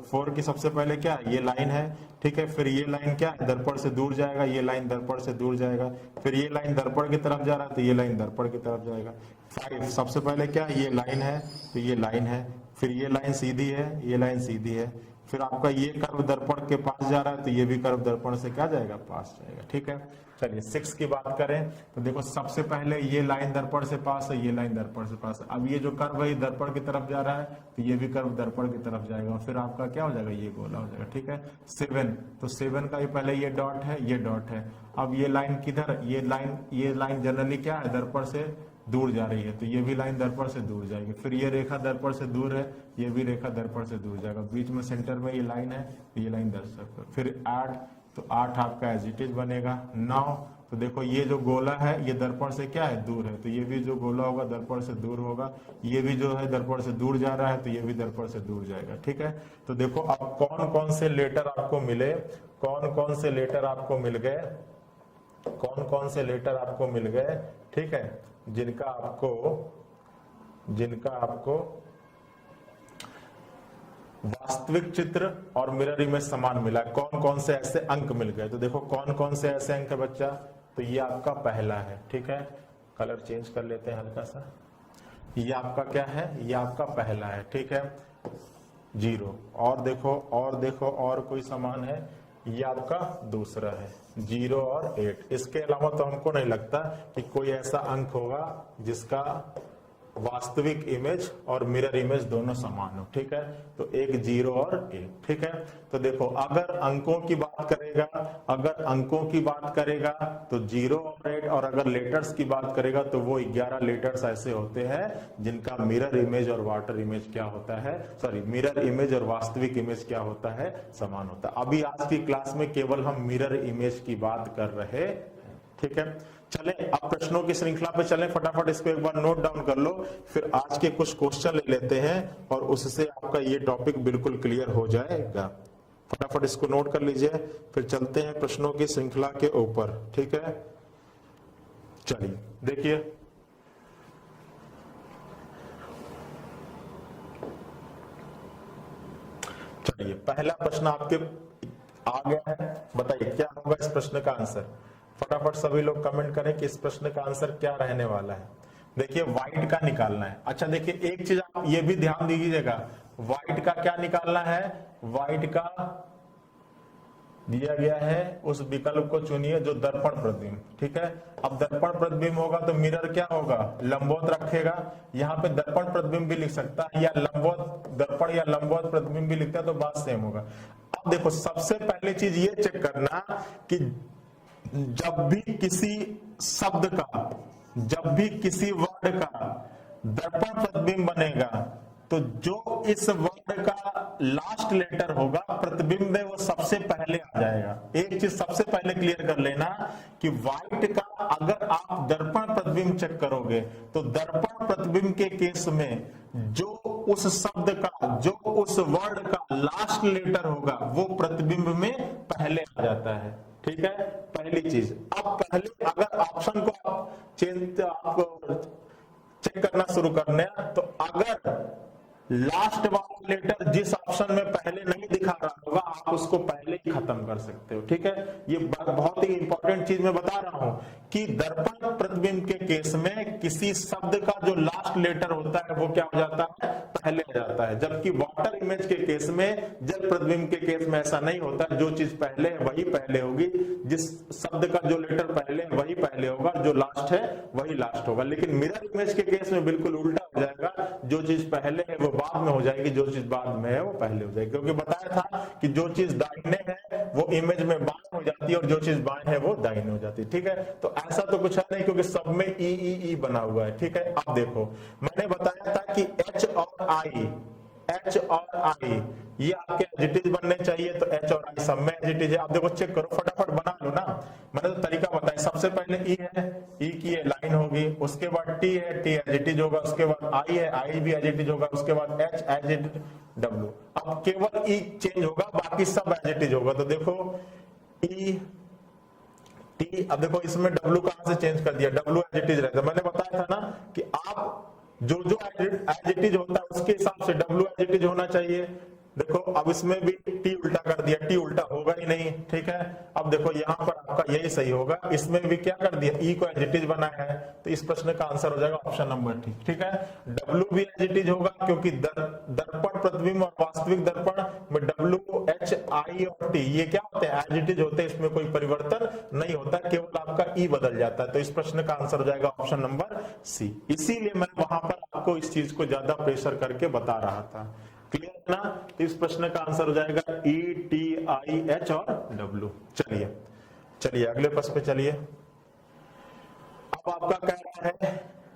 S1: 4 की सबसे पहले क्या है, ये लाइन है, ठीक है। फिर ये लाइन क्या है, दर्पण से दूर जाएगा, ये लाइन दर्पण से दूर जाएगा। फिर ये लाइन दर्पण की तरफ जा रहा है, तो ये लाइन दर्पण की तरफ जाएगा। 5 सबसे पहले क्या है, ये लाइन है, तो ये लाइन है, फिर ये लाइन सीधी है, ये लाइन सीधी है। फिर आपका ये कर्व दर्पण के पास जा रहा है, तो ये भी कर्व दर्पण से क्या जाएगा, पास जाएगा, ठीक है। चलिए 6 की बात करें तो देखो सबसे पहले ये लाइन दर्पण से पास है, ये लाइन दर्पण से पास है। अब ये जो कर्व है दर्पण की तरफ जा रहा है, तो ये भी कर्व दर्पण की तरफ जाएगा, और फिर आपका क्या हो जाएगा, ये गोला हो जाएगा, ठीक है। 7, तो 7 का ये पहले ये डॉट है, ये डॉट है। अब ये लाइन किधर, ये लाइन जनरली क्या है, दर्पण से दूर जा रही है, तो ये भी लाइन दर्पण से दूर जाएगी। फिर ये रेखा दर्पण से दूर है, ये भी रेखा दर्पण से दूर जाएगा। बीच में सेंटर में ये लाइन है, ये लाइन दर्शक। फिर 8, तो 8 आपका एज इट इज बनेगा। 9, तो देखो ये जो गोला है ये दर्पण से क्या है, दूर है, तो ये भी जो गोला होगा दर्पण से दूर होगा। ये भी जो है दर्पण से दूर जा रहा है, तो ये भी दर्पण से दूर जाएगा, ठीक है। तो देखो अब कौन कौन से लेटर आपको मिले, कौन कौन से लेटर आपको मिल गए, कौन कौन से लेटर आपको मिल गए, ठीक है, जिनका आपको वास्तविक चित्र और मिरर इमेज समान मिला। कौन कौन से ऐसे अंक मिल गए, तो देखो कौन कौन से ऐसे अंक है बच्चा, तो ये आपका पहला है, ठीक है। कलर चेंज कर लेते हैं हल्का सा, ये आपका क्या है, ये आपका पहला है, ठीक है, 0। और देखो और कोई समान है, ये आपका दूसरा है, 0 और 8। इसके अलावा तो हमको नहीं लगता कि कोई ऐसा अंक होगा जिसका वास्तविक इमेज और मिरर इमेज दोनों समान हो, ठीक है। तो एक 0 और 1, ठीक है। तो देखो अगर अंकों की बात करेगा तो 0 और 8, और अगर लेटर्स की बात करेगा तो वो 11 लेटर्स ऐसे होते हैं जिनका मिरर इमेज और वाटर इमेज क्या होता है, सॉरी मिरर इमेज और वास्तविक इमेज क्या होता है, समान होता है। अभी आज की क्लास में केवल हम मिरर इमेज की बात कर रहे हैं, ठीक है। चले अब प्रश्नों की श्रृंखला पे चलें, फटाफट इसको एक बार नोट डाउन कर लो, फिर आज के कुछ क्वेश्चन ले लेते हैं और उससे आपका ये टॉपिक बिल्कुल क्लियर हो जाएगा। फटाफट इसको नोट कर लीजिए, फिर चलते हैं प्रश्नों की श्रृंखला के ऊपर, ठीक है। चलिए देखिए, चलिए पहला प्रश्न आपके आ गया है, बताइए क्या होगा इस प्रश्न का आंसर। फटाफट सभी लोग कमेंट करें कि इस प्रश्न का आंसर क्या रहने वाला है। देखिए व्हाइट का निकालना है। अच्छा देखिए एक चीज आप ये भी ध्यान दीजिएगा, व्हाइट का क्या निकालना है, व्हाइट का दिया गया है, उस विकल्प को चुनिए जो दर्पण प्रतिबिंब, ठीक है। अब दर्पण प्रतिबिंब होगा तो मिरर क्या होगा, लंबवत रखेगा। यहाँ पे दर्पण प्रतिबिंब भी लिख सकता है, या लंबवत दर्पण या लंबवत प्रतिबिंब भी लिखता है, तो बात सेम होगा। अब देखो सबसे पहले चीज ये चेक करना कि जब भी किसी शब्द का, जब भी किसी वर्ड का दर्पण प्रतिबिंब बनेगा, तो जो इस वर्ड का लास्ट लेटर होगा प्रतिबिंब में वो सबसे पहले आ जाएगा। एक चीज सबसे पहले क्लियर कर लेना कि व्हाइट का अगर आप दर्पण प्रतिबिंब चेक करोगे तो दर्पण प्रतिबिंब के केस में जो उस शब्द का, जो उस वर्ड का लास्ट लेटर होगा वो प्रतिबिंब में पहले आ जाता है, ठीक है, पहली चीज। अब पहले अगर ऑप्शन को आप चेंज, आपको चेक करना शुरू करने। तो अगर लास्ट वाला लेटर जिस ऑप्शन में पहले नहीं दिखा रहा होगा आप उसको पहले ही खत्म कर सकते हो, ठीक है। ये बहुत ही इंपॉर्टेंट चीज मैं बता रहा हूं कि दर्पण प्रतिबिंब के केस में किसी शब्द का जो लास्ट लेटर होता है वो क्या हो जाता है, पहले आ जाता है। जबकि वाटर इमेज के केस में, जल प्रतिबिंब के केस में ऐसा नहीं होता, जो चीज पहले है वही पहले होगी, जिस शब्द का जो लेटर पहले है वही पहले होगा, जो लास्ट है वही लास्ट होगा। लेकिन मिरर इमेज के केस में बिल्कुल उल्टा हो जाएगा, जो चीज पहले है वो बाद में हो जाएगी, जो चीज बाद में है वो पहले हो जाएगी। क्योंकि बताया था कि जो चीज दाहिने है वो इमेज में बाएं हो जाती है और जो चीज बाएं है वो दाहिने हो जाती है, ठीक है। तो ऐसा तो कुछ है नहीं क्योंकि सब में ई बना हुआ है, ठीक है। अब देखो मैंने बताया था कि एच और आई ये आपके एडजेक्टिव बनने चाहिए, तो एच और आई सब में एडजेक्टिव है। आप देखो चेक करो, फटाफट बना लो ना, मैंने तो तरीका बताया। सबसे पहले ई है, ई की ये लाइन होगी, उसके बाद टी है, टी एडजेक्टिव होगा, उसके बाद आई है, आई भी एडजेक्टिव होगा, उसके बाद एच एडजेक्टिव, डब्ल्यू। अब केवल ई चेंज होगा, बाकी सब एडजेक्टिव होगा। तो देखो ई टी, अब देखो इसमें डब्ल्यू कहां से चेंज कर दिया, डब्ल्यू एडजेक्टिव रहता है। मैंने बताया था ना कि आप जो एडजेक्टिव होता है उसके हिसाब से डब्ल्यू एडजेक्टिव होना चाहिए। देखो अब इसमें भी टी उल्टा कर दिया, टी उल्टा होगा ही नहीं, ठीक है। अब देखो यहाँ पर आपका यही सही होगा, इसमें भी क्या कर दिया, ई को एडजेक्टिव बनाया है, तो इस प्रश्न का आंसर हो जाएगा ऑप्शन नंबर टी, ठीक है। डब्ल्यू भी एडजेक्टिव होगा क्योंकि दर्पण प्रतिबिंब और वास्तविक दर्पण में डब्ल्यू एच आई और टी ये क्या होते हैं, एडजेक्टिव होते हैं, इसमें कोई परिवर्तन नहीं होता, केवल आपका ई बदल जाता है। तो इस प्रश्न का आंसर हो जाएगा ऑप्शन नंबर सी। इसीलिए मैं वहां पर आपको इस चीज को ज्यादा प्रेशर करके बता रहा था, क्लियर है ना। तो इस प्रश्न का आंसर हो जाएगा ई टी आई एच और डब्ल्यू। चलिए अगले प्रश्न पे चलिए। अब आपका कह रहा है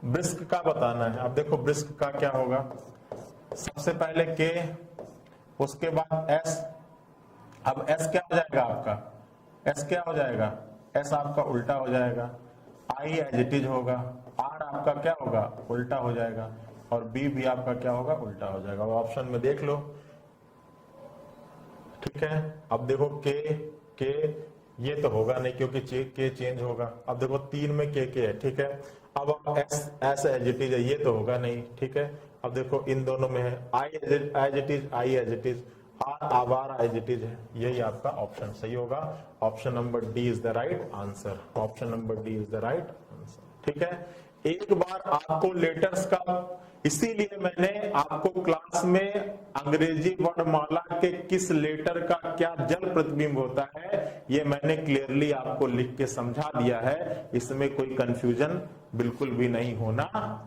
S1: वृक्ष का बताना है। अब देखो वृक्ष का क्या होगा, सबसे पहले के, उसके बाद एस। अब एस क्या हो जाएगा आपका, एस क्या हो जाएगा, एस आपका उल्टा हो जाएगा, आई एडजेक्टिव होगा, आर आपका क्या होगा, उल्टा हो जाएगा, और बी भी आपका क्या होगा, उल्टा हो जाएगा। ऑप्शन में देख लो, ठीक है। अब देखो के ये तो होगा नहीं क्योंकि के चेंज होगा। अब देखो 3 में के है, ठीक है। अब एस एडजेक्टिव है, ये तो होगा नहीं, ठीक है। अब देखो इन दोनों में है आई एडजेक्टिव, आर आवार एडजेक्टिव है, यही आपका ऑप्शन सही होगा। Option number D is the right answer, option number D is the right answer, ठीक है। एक बार आपको लेटर्स का, इसीलिए मैंने आपको क्लास में अंग्रेजी वर्णमाला के किस लेटर का क्या जल प्रतिबिंब होता है ये मैंने क्लियरली आपको लिख के समझा दिया है, इसमें कोई कंफ्यूजन बिल्कुल भी नहीं होना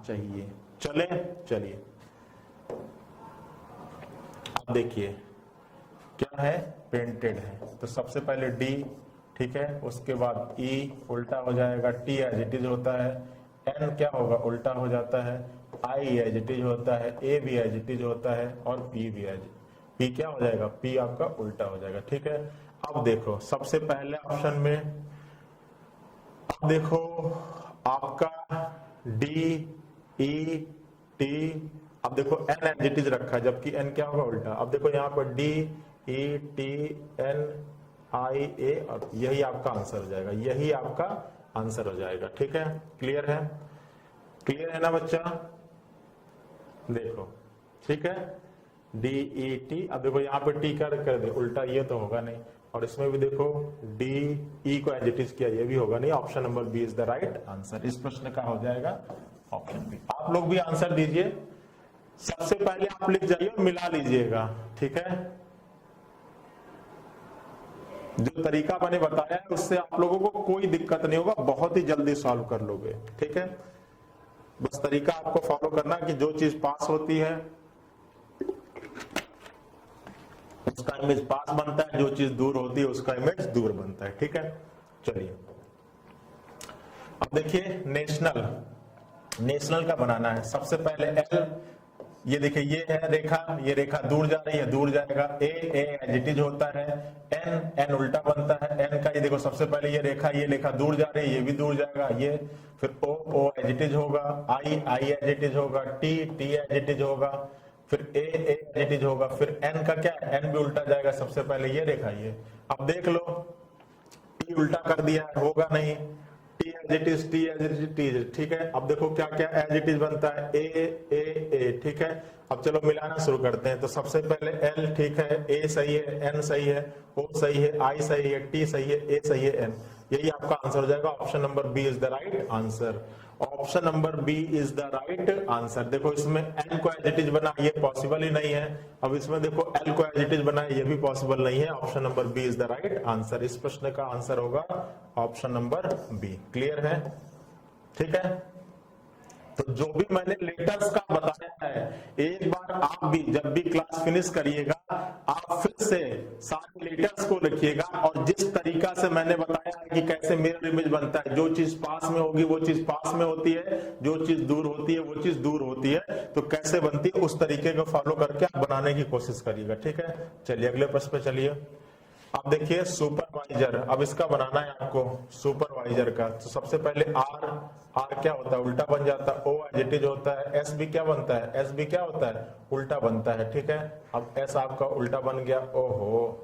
S1: चाहिए। चलिए अब देखिए क्या है, पेंटेड है, तो सबसे पहले डी, ठीक है, उसके बाद ई उल्टा हो जाएगा, टी एडजेक्टिव होता है, एन क्या होगा, उल्टा हो जाता है, आई एडजेक्टिव होता है, ए भी एडजेक्टिव होता है, और पी भी एडजेक्टिव, पी क्या हो जाएगा, पी आपका उल्टा हो जाएगा, ठीक है। अब देखो सबसे पहले ऑप्शन में, अब देखो आपका डी ई टी, अब देखो एन एडजेक्टिव रखा है जबकि एन क्या होगा, उल्टा। अब देखो यहाँ पर डी ई टी एन आई ए, और यही आपका आंसर हो जाएगा, यही आपका आंसर हो जाएगा, ठीक है। क्लियर है ना बच्चा, देखो ठीक है, डी ई टी। अब देखो यहाँ पे टी कर दे उल्टा, ये तो होगा नहीं, और इसमें भी देखो डी ई को एडजेक्टिव किया, ये भी होगा नहीं। Option number B is the right answer, इस प्रश्न का हो जाएगा ऑप्शन बी। आप लोग भी आंसर दीजिए, सबसे पहले आप लिख जाइए और मिला लीजिएगा, ठीक है। जो तरीका मैंने बताया है उससे आप लोगों को कोई दिक्कत नहीं होगा, बहुत ही जल्दी सॉल्व कर लोगे, ठीक है। बस तरीका आपको फॉलो करना कि जो चीज पास होती है उसका इमेज पास बनता है, जो चीज दूर होती है उसका इमेज दूर बनता है, ठीक है। चलिए अब देखिए नेशनल का बनाना है। सबसे पहले एल, ये देखिए ये है रेखा, ये रेखा दूर जा रही है, दूर जाएगा, ए एडजेक्टिव होता है, एन उल्टा बनता है, एन का ये देखो सबसे पहले ये रेखा दूर जा रही है, ये भी दूर जाएगा, ये फिर ओ एडजेक्टिव होगा, आई एडजेक्टिव होगा, टी एडजेक्टिव होगा, फिर ए एडजेक्टिव होगा, फिर एन का क्या, एन भी उल्टा जाएगा, सबसे पहले ये रेखा ये। अब देख लो टी उल्टा कर दिया होगा नहीं, T as it is, T as it is, ठीक है। अब देखो क्या क्या एज इट इज बनता है, ए, ठीक है। अब चलो मिलाना शुरू करते हैं। तो सबसे पहले एल, ठीक है, ए सही है, एन सही है, ओ सही है, आई सही है, टी सही है, ए सही है, एन। यही आपका आंसर हो जाएगा। Option number B is the right answer. Option number B is the right answer. देखो इसमें एन को एज इट इज बना, ये पॉसिबल ही नहीं है। अब इसमें देखो एल को एज इट इज बना, ये भी पॉसिबल नहीं है। Option number B is the right answer. इस प्रश्न का आंसर होगा ऑप्शन नंबर बी। क्लियर है? ठीक है। तो जो भी मैंने लेटर्स का बताया है, एक बार आप भी जब भी क्लास फिनिश करिएगा, आप फिर से सारे लेटर्स को लिखिएगा और जिस तरीका से मैंने बताया है कि कैसे मिरर इमेज बनता है, जो चीज पास में होगी वो चीज पास में होती है, जो चीज दूर होती है वो चीज दूर होती है, तो कैसे बनती है उस तरीके को फॉलो करके आप बनाने की कोशिश करिएगा। ठीक है, चलिए अगले प्रश्न पे चलिए। अब देखिए सुपरवाइजर, अब इसका बनाना है आपको सुपरवाइजर का। तो सबसे पहले आर, आर क्या होता है, उल्टा बन जाता है। ओ एज इट इज होता है। एस भी क्या बनता है, एस भी क्या होता है, उल्टा बनता है। ठीक है, अब एस आपका उल्टा बन गया। ओहो,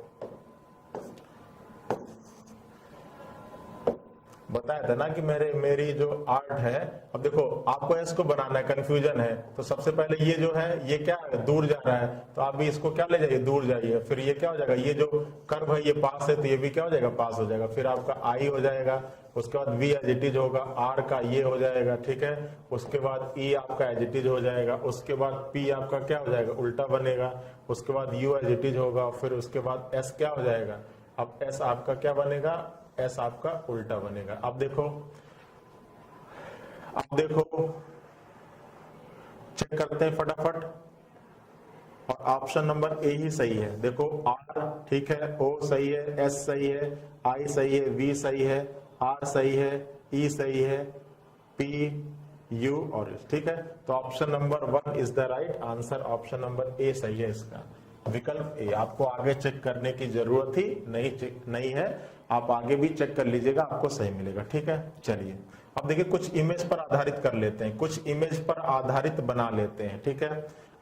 S1: बताया था ना कि मेरी जो आर्ट है। अब देखो आपको इसको बनाना है, कंफ्यूजन है। तो सबसे पहले ये जो है ये क्या है, दूर जा रहा है, तो आप भी इसको क्या ले जाइए, दूर जाइए। फिर ये क्या हो जाएगा, ये जो कर्व है ये पास है, तो ये भी क्या हो जाएगा, पास हो जाएगा। फिर आपका आई हो जाएगा, उसके बाद वी एज इट इज होगा, आर का ये हो जाएगा, ठीक है। उसके बाद ई आपका एज इट इज हो जाएगा, उसके बाद पी आपका क्या हो जाएगा, उल्टा बनेगा। उसके बाद यू एज इट इज होगा, फिर उसके बाद एस क्या हो जाएगा। अब एस आपका क्या बनेगा, एस आपका उल्टा बनेगा। अब देखो चेक करते हैं फटाफट, और ऑप्शन नंबर ए ही सही है। देखो आर ठीक है, ओ सही है, एस सही है, आई सही है, वी सही है, आर सही है, ई सही है, पी, यू और एस, ठीक है। तो option number 1 is the right answer. Option number A सही है इसका, विकल्प ए। आपको आगे चेक करने की जरूरत ही नहीं है, आप आगे भी चेक कर लीजिएगा, आपको सही मिलेगा। ठीक है, चलिए अब देखिए कुछ इमेज पर आधारित कर लेते हैं, कुछ इमेज पर आधारित बना लेते हैं। ठीक है,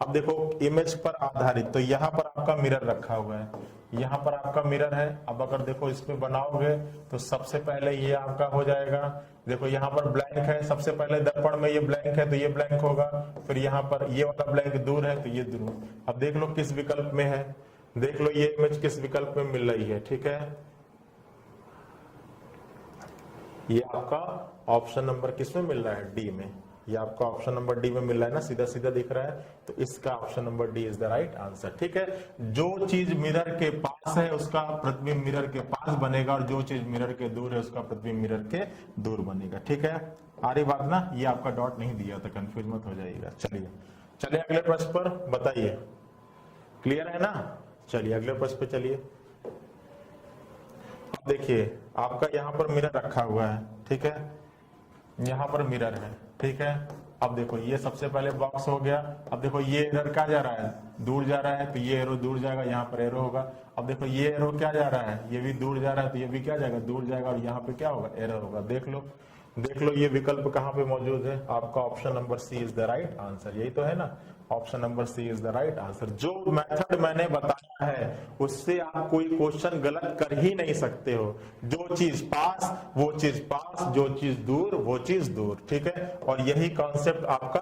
S1: अब देखो इमेज पर आधारित, तो यहाँ पर आपका मिरर रखा हुआ है, यहाँ पर आपका मिरर है। अब अगर देखो इसमें बनाओगे तो सबसे पहले ये आपका हो जाएगा। देखो यहाँ पर ब्लैंक है, सबसे पहले दर्पण में ये ब्लैंक है तो ये ब्लैंक होगा। फिर यहाँ पर ये वाला ब्लैंक दूर है तो ये दूर। अब देख लो किस विकल्प में है, देख लो ये इमेज किस विकल्प में मिल रही है। ठीक है, ये आपका ऑप्शन नंबर किस में मिल रहा है, डी में। ये आपका ऑप्शन नंबर डी में मिल रहा है ना, सीधा सीधा दिख रहा है। तो इसका option number D is the right answer. ठीक है, जो चीज मिरर के पास है उसका प्रतिबिंब मिरर के पास बनेगा, और जो चीज मिरर के दूर है उसका प्रतिबिंब मिरर के दूर बनेगा। ठीक है, आ रही बात ना, ये आपका डॉट नहीं दिया था, कंफ्यूज मत हो जाइएगा। चलिए अगले प्रश्न पर बताइए, क्लियर है ना। चलिए अगले प्रश्न पे चलिए। देखिए आपका यहाँ पर मिरर रखा हुआ है, ठीक है, यहाँ पर मिरर है, ठीक है। अब देखो ये सबसे पहले बॉक्स हो गया। अब देखो ये एरर क्या जा रहा है, दूर जा रहा है, तो ये एरो दूर जाएगा, यहाँ पर एरो होगा। अब देखो ये एरो क्या जा रहा है, ये भी दूर जा रहा है, तो ये भी क्या जाएगा, दूर जाएगा, और यहाँ पे क्या होगा, एरर होगा। देख लो ये विकल्प कहाँ पे मौजूद है, आपका option number C is the right answer. यही तो है ना, option number C is the right answer. जो मेथड मैंने बताया है उससे आप कोई क्वेश्चन गलत कर ही नहीं सकते हो। जो चीज पास वो चीज पास, जो चीज दूर वो चीज दूर, ठीक है। और यही कॉन्सेप्ट आपका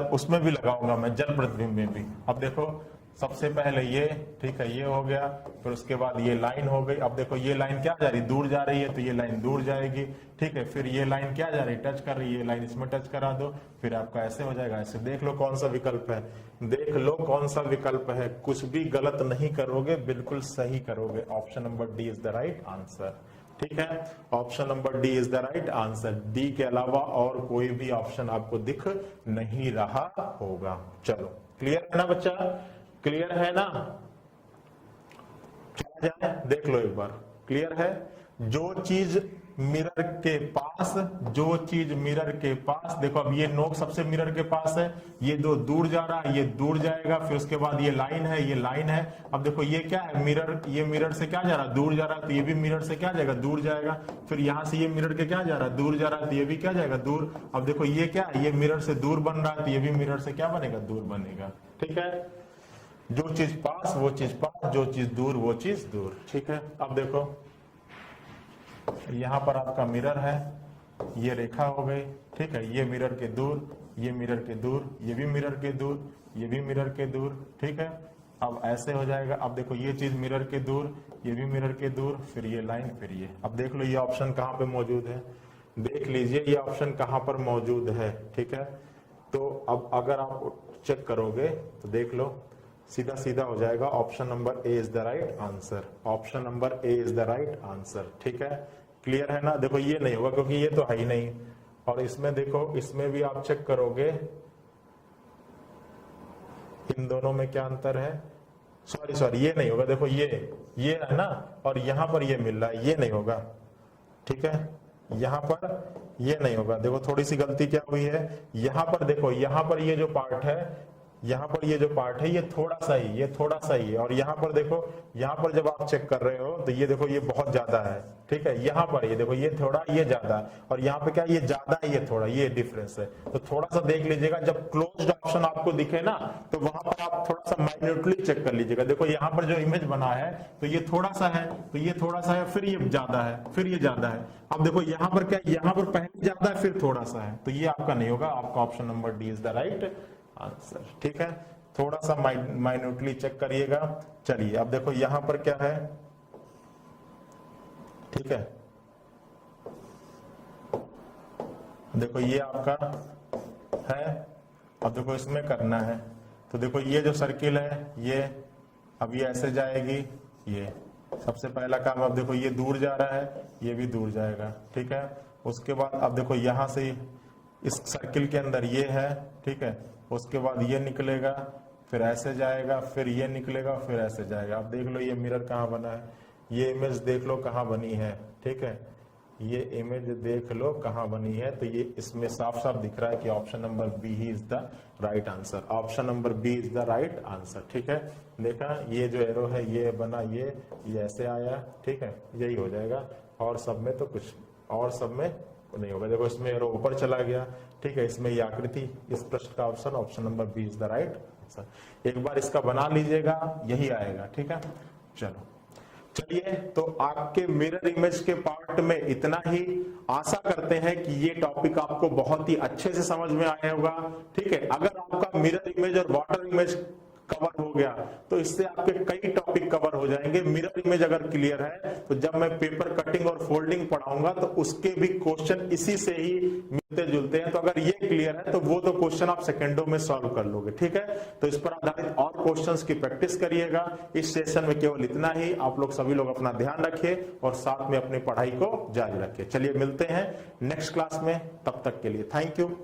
S1: उसमें भी लगाऊंगा मैं, जल प्रतिबिंब में भी। अब देखो सबसे पहले ये, ठीक है, ये हो गया, फिर उसके बाद ये लाइन हो गई। अब देखो ये लाइन क्या जा रही, दूर जा रही है, तो ये लाइन दूर जाएगी, ठीक है। फिर ये लाइन क्या जा रही, टच कर रही है, ये लाइन इसमें टच करा दो, फिर आपका ऐसे हो जाएगा, ऐसे। देख लो कौन सा विकल्प है, देख लो कौन सा विकल्प है, कुछ भी गलत नहीं करोगे, बिल्कुल सही करोगे। Option number D is the right answer, ठीक है। Option number D is the right answer. D के अलावा और कोई भी ऑप्शन आपको दिख नहीं रहा होगा। चलो क्लियर है ना बच्चा, क्लियर है ना। चला जाए, देख लो एक बार, क्लियर है। जो चीज मिरर के पास, जो चीज मिरर के पास, देखो अब ये नोक सबसे मिरर के पास है, ये दो दूर जा रहा है, ये दूर जाएगा, फिर उसके बाद ये लाइन है, ये लाइन है। अब देखो ये क्या है, मिरर, ये मिरर से क्या जा रहा है, दूर जा रहा है, तो ये भी मिरर से क्या जाएगा, दूर जाएगा। फिर यहां से ये मिरर के क्या जा रहा है, दूर जा रहा है, तो ये भी क्या जाएगा, दूर। अब देखो ये क्या है, ये मिरर से दूर बन रहा है, तो ये भी मिरर से क्या बनेगा, दूर बनेगा, ठीक है। जो चीज पास वो चीज पास, जो चीज दूर वो चीज दूर, ठीक है। अब देखो यहाँ पर आपका मिरर है, ये रेखा हो गई, ठीक है, ये मिरर के दूर, ये मिरर के दूर, ये भी मिरर के दूर, ये भी मिरर के दूर, ठीक है। अब ऐसे हो जाएगा। अब देखो ये चीज मिरर के दूर, ये भी मिरर के दूर, फिर ये लाइन, फिर ये। अब देख लो ये ऑप्शन कहाँ पे मौजूद है, देख लीजिए ये ऑप्शन कहाँ पर मौजूद है, ठीक है। तो अब अगर आप चेक करोगे तो देख लो सीधा सीधा हो जाएगा, option number A is the right answer, option number A is the right answer, ठीक है। क्लियर है ना। देखो ये नहीं होगा क्योंकि ये तो है ही नहीं, और इसमें देखो इसमें भी आप चेक करोगे इन दोनों में क्या अंतर है, सॉरी ये नहीं होगा, देखो ये है ना, और यहां पर ये मिल रहा है, ये नहीं होगा, ठीक है। यहां पर ये नहीं होगा, देखो थोड़ी सी गलती क्या हुई है, यहां पर देखो, यहां पर ये जो पार्ट है, यहां पर ये जो पार्ट है ये थोड़ा सा ही, ये थोड़ा सा ही है, और यहां पर देखो, यहां पर जब आप चेक कर रहे हो तो ये देखो ये बहुत ज्यादा है, ठीक है। यहां पर ये देखो ये थोड़ा, ये ज्यादा, और यहाँ पे क्या ये ज्यादा है, ये थोड़ा, ये डिफरेंस है। तो थोड़ा सा देख लीजिएगा, जब क्लोज्ड ऑप्शन आपको दिखे ना तो वहां पर आप थोड़ा सा माइन्यूटली चेक कर लीजिएगा। देखो यहाँ पर जो इमेज बना है तो ये थोड़ा सा है, तो ये थोड़ा सा है, फिर ये ज्यादा है, फिर ये ज्यादा है। अब देखो यहाँ पर क्या, यहाँ पर पहले ज्यादा है फिर थोड़ा सा है, तो ये आपका नहीं होगा, आपका option number D is the right answer, ठीक है। थोड़ा सा माइन्यूटली चेक करिएगा। चलिए अब देखो यहां पर क्या है, ठीक है, देखो ये आपका है। अब देखो इसमें करना है, तो देखो ये जो सर्किल है ये अब ये ऐसे जाएगी, ये सबसे पहला काम। अब देखो ये दूर जा रहा है, ये भी दूर जाएगा, ठीक है। उसके बाद अब देखो यहां से इस सर्किल के अंदर ये है, ठीक है, उसके बाद ये निकलेगा, फिर ऐसे जाएगा, फिर ये निकलेगा, फिर ऐसे जाएगा। अब देख लो ये मिरर कहाँ बना है, ये इमेज देख लो कहाँ बनी है, ठीक है, ये इमेज देख लो कहाँ बनी है। तो ये इसमें साफ साफ दिख रहा है कि ऑप्शन नंबर बी ही is the right answer, option number B is the right answer, ठीक है। देखा ये जो एरो है ये बना, ये ऐसे आया, ठीक है, यही हो जाएगा। और सब में तो कुछ, और सब में नहीं होगा। देखो इसमें एरो ऊपर चला गया, ठीक है, इसमें ये आकृति, इस प्रश्न का option option number B is the right answer. एक बार इसका बना लीजिएगा, यही आएगा, ठीक है। चलिए तो आपके मिरर इमेज के पार्ट में इतना ही। आशा करते हैं कि ये टॉपिक आपको बहुत ही अच्छे से समझ में आया होगा, ठीक है। अगर आपका मिरर इमेज और वाटर इमेज कवर हो गया तो इससे आपके कई टॉपिक कवर हो जाएंगे। मिरर इमेज अगर क्लियर है तो जब मैं पेपर कटिंग और फोल्डिंग पढ़ाऊंगा तो उसके भी क्वेश्चन इसी से ही मिलते जुलते हैं। तो अगर ये क्लियर है तो वो तो क्वेश्चन आप सेकंडों में सॉल्व कर लोगे, ठीक है। तो इस पर आधारित और क्वेश्चंस की प्रैक्टिस करिएगा। इस सेशन में केवल इतना ही। आप लोग सभी लोग अपना ध्यान रखिए और साथ में अपनी पढ़ाई को जारी रखिए। चलिए मिलते हैं नेक्स्ट क्लास में, तब तक के लिए थैंक यू।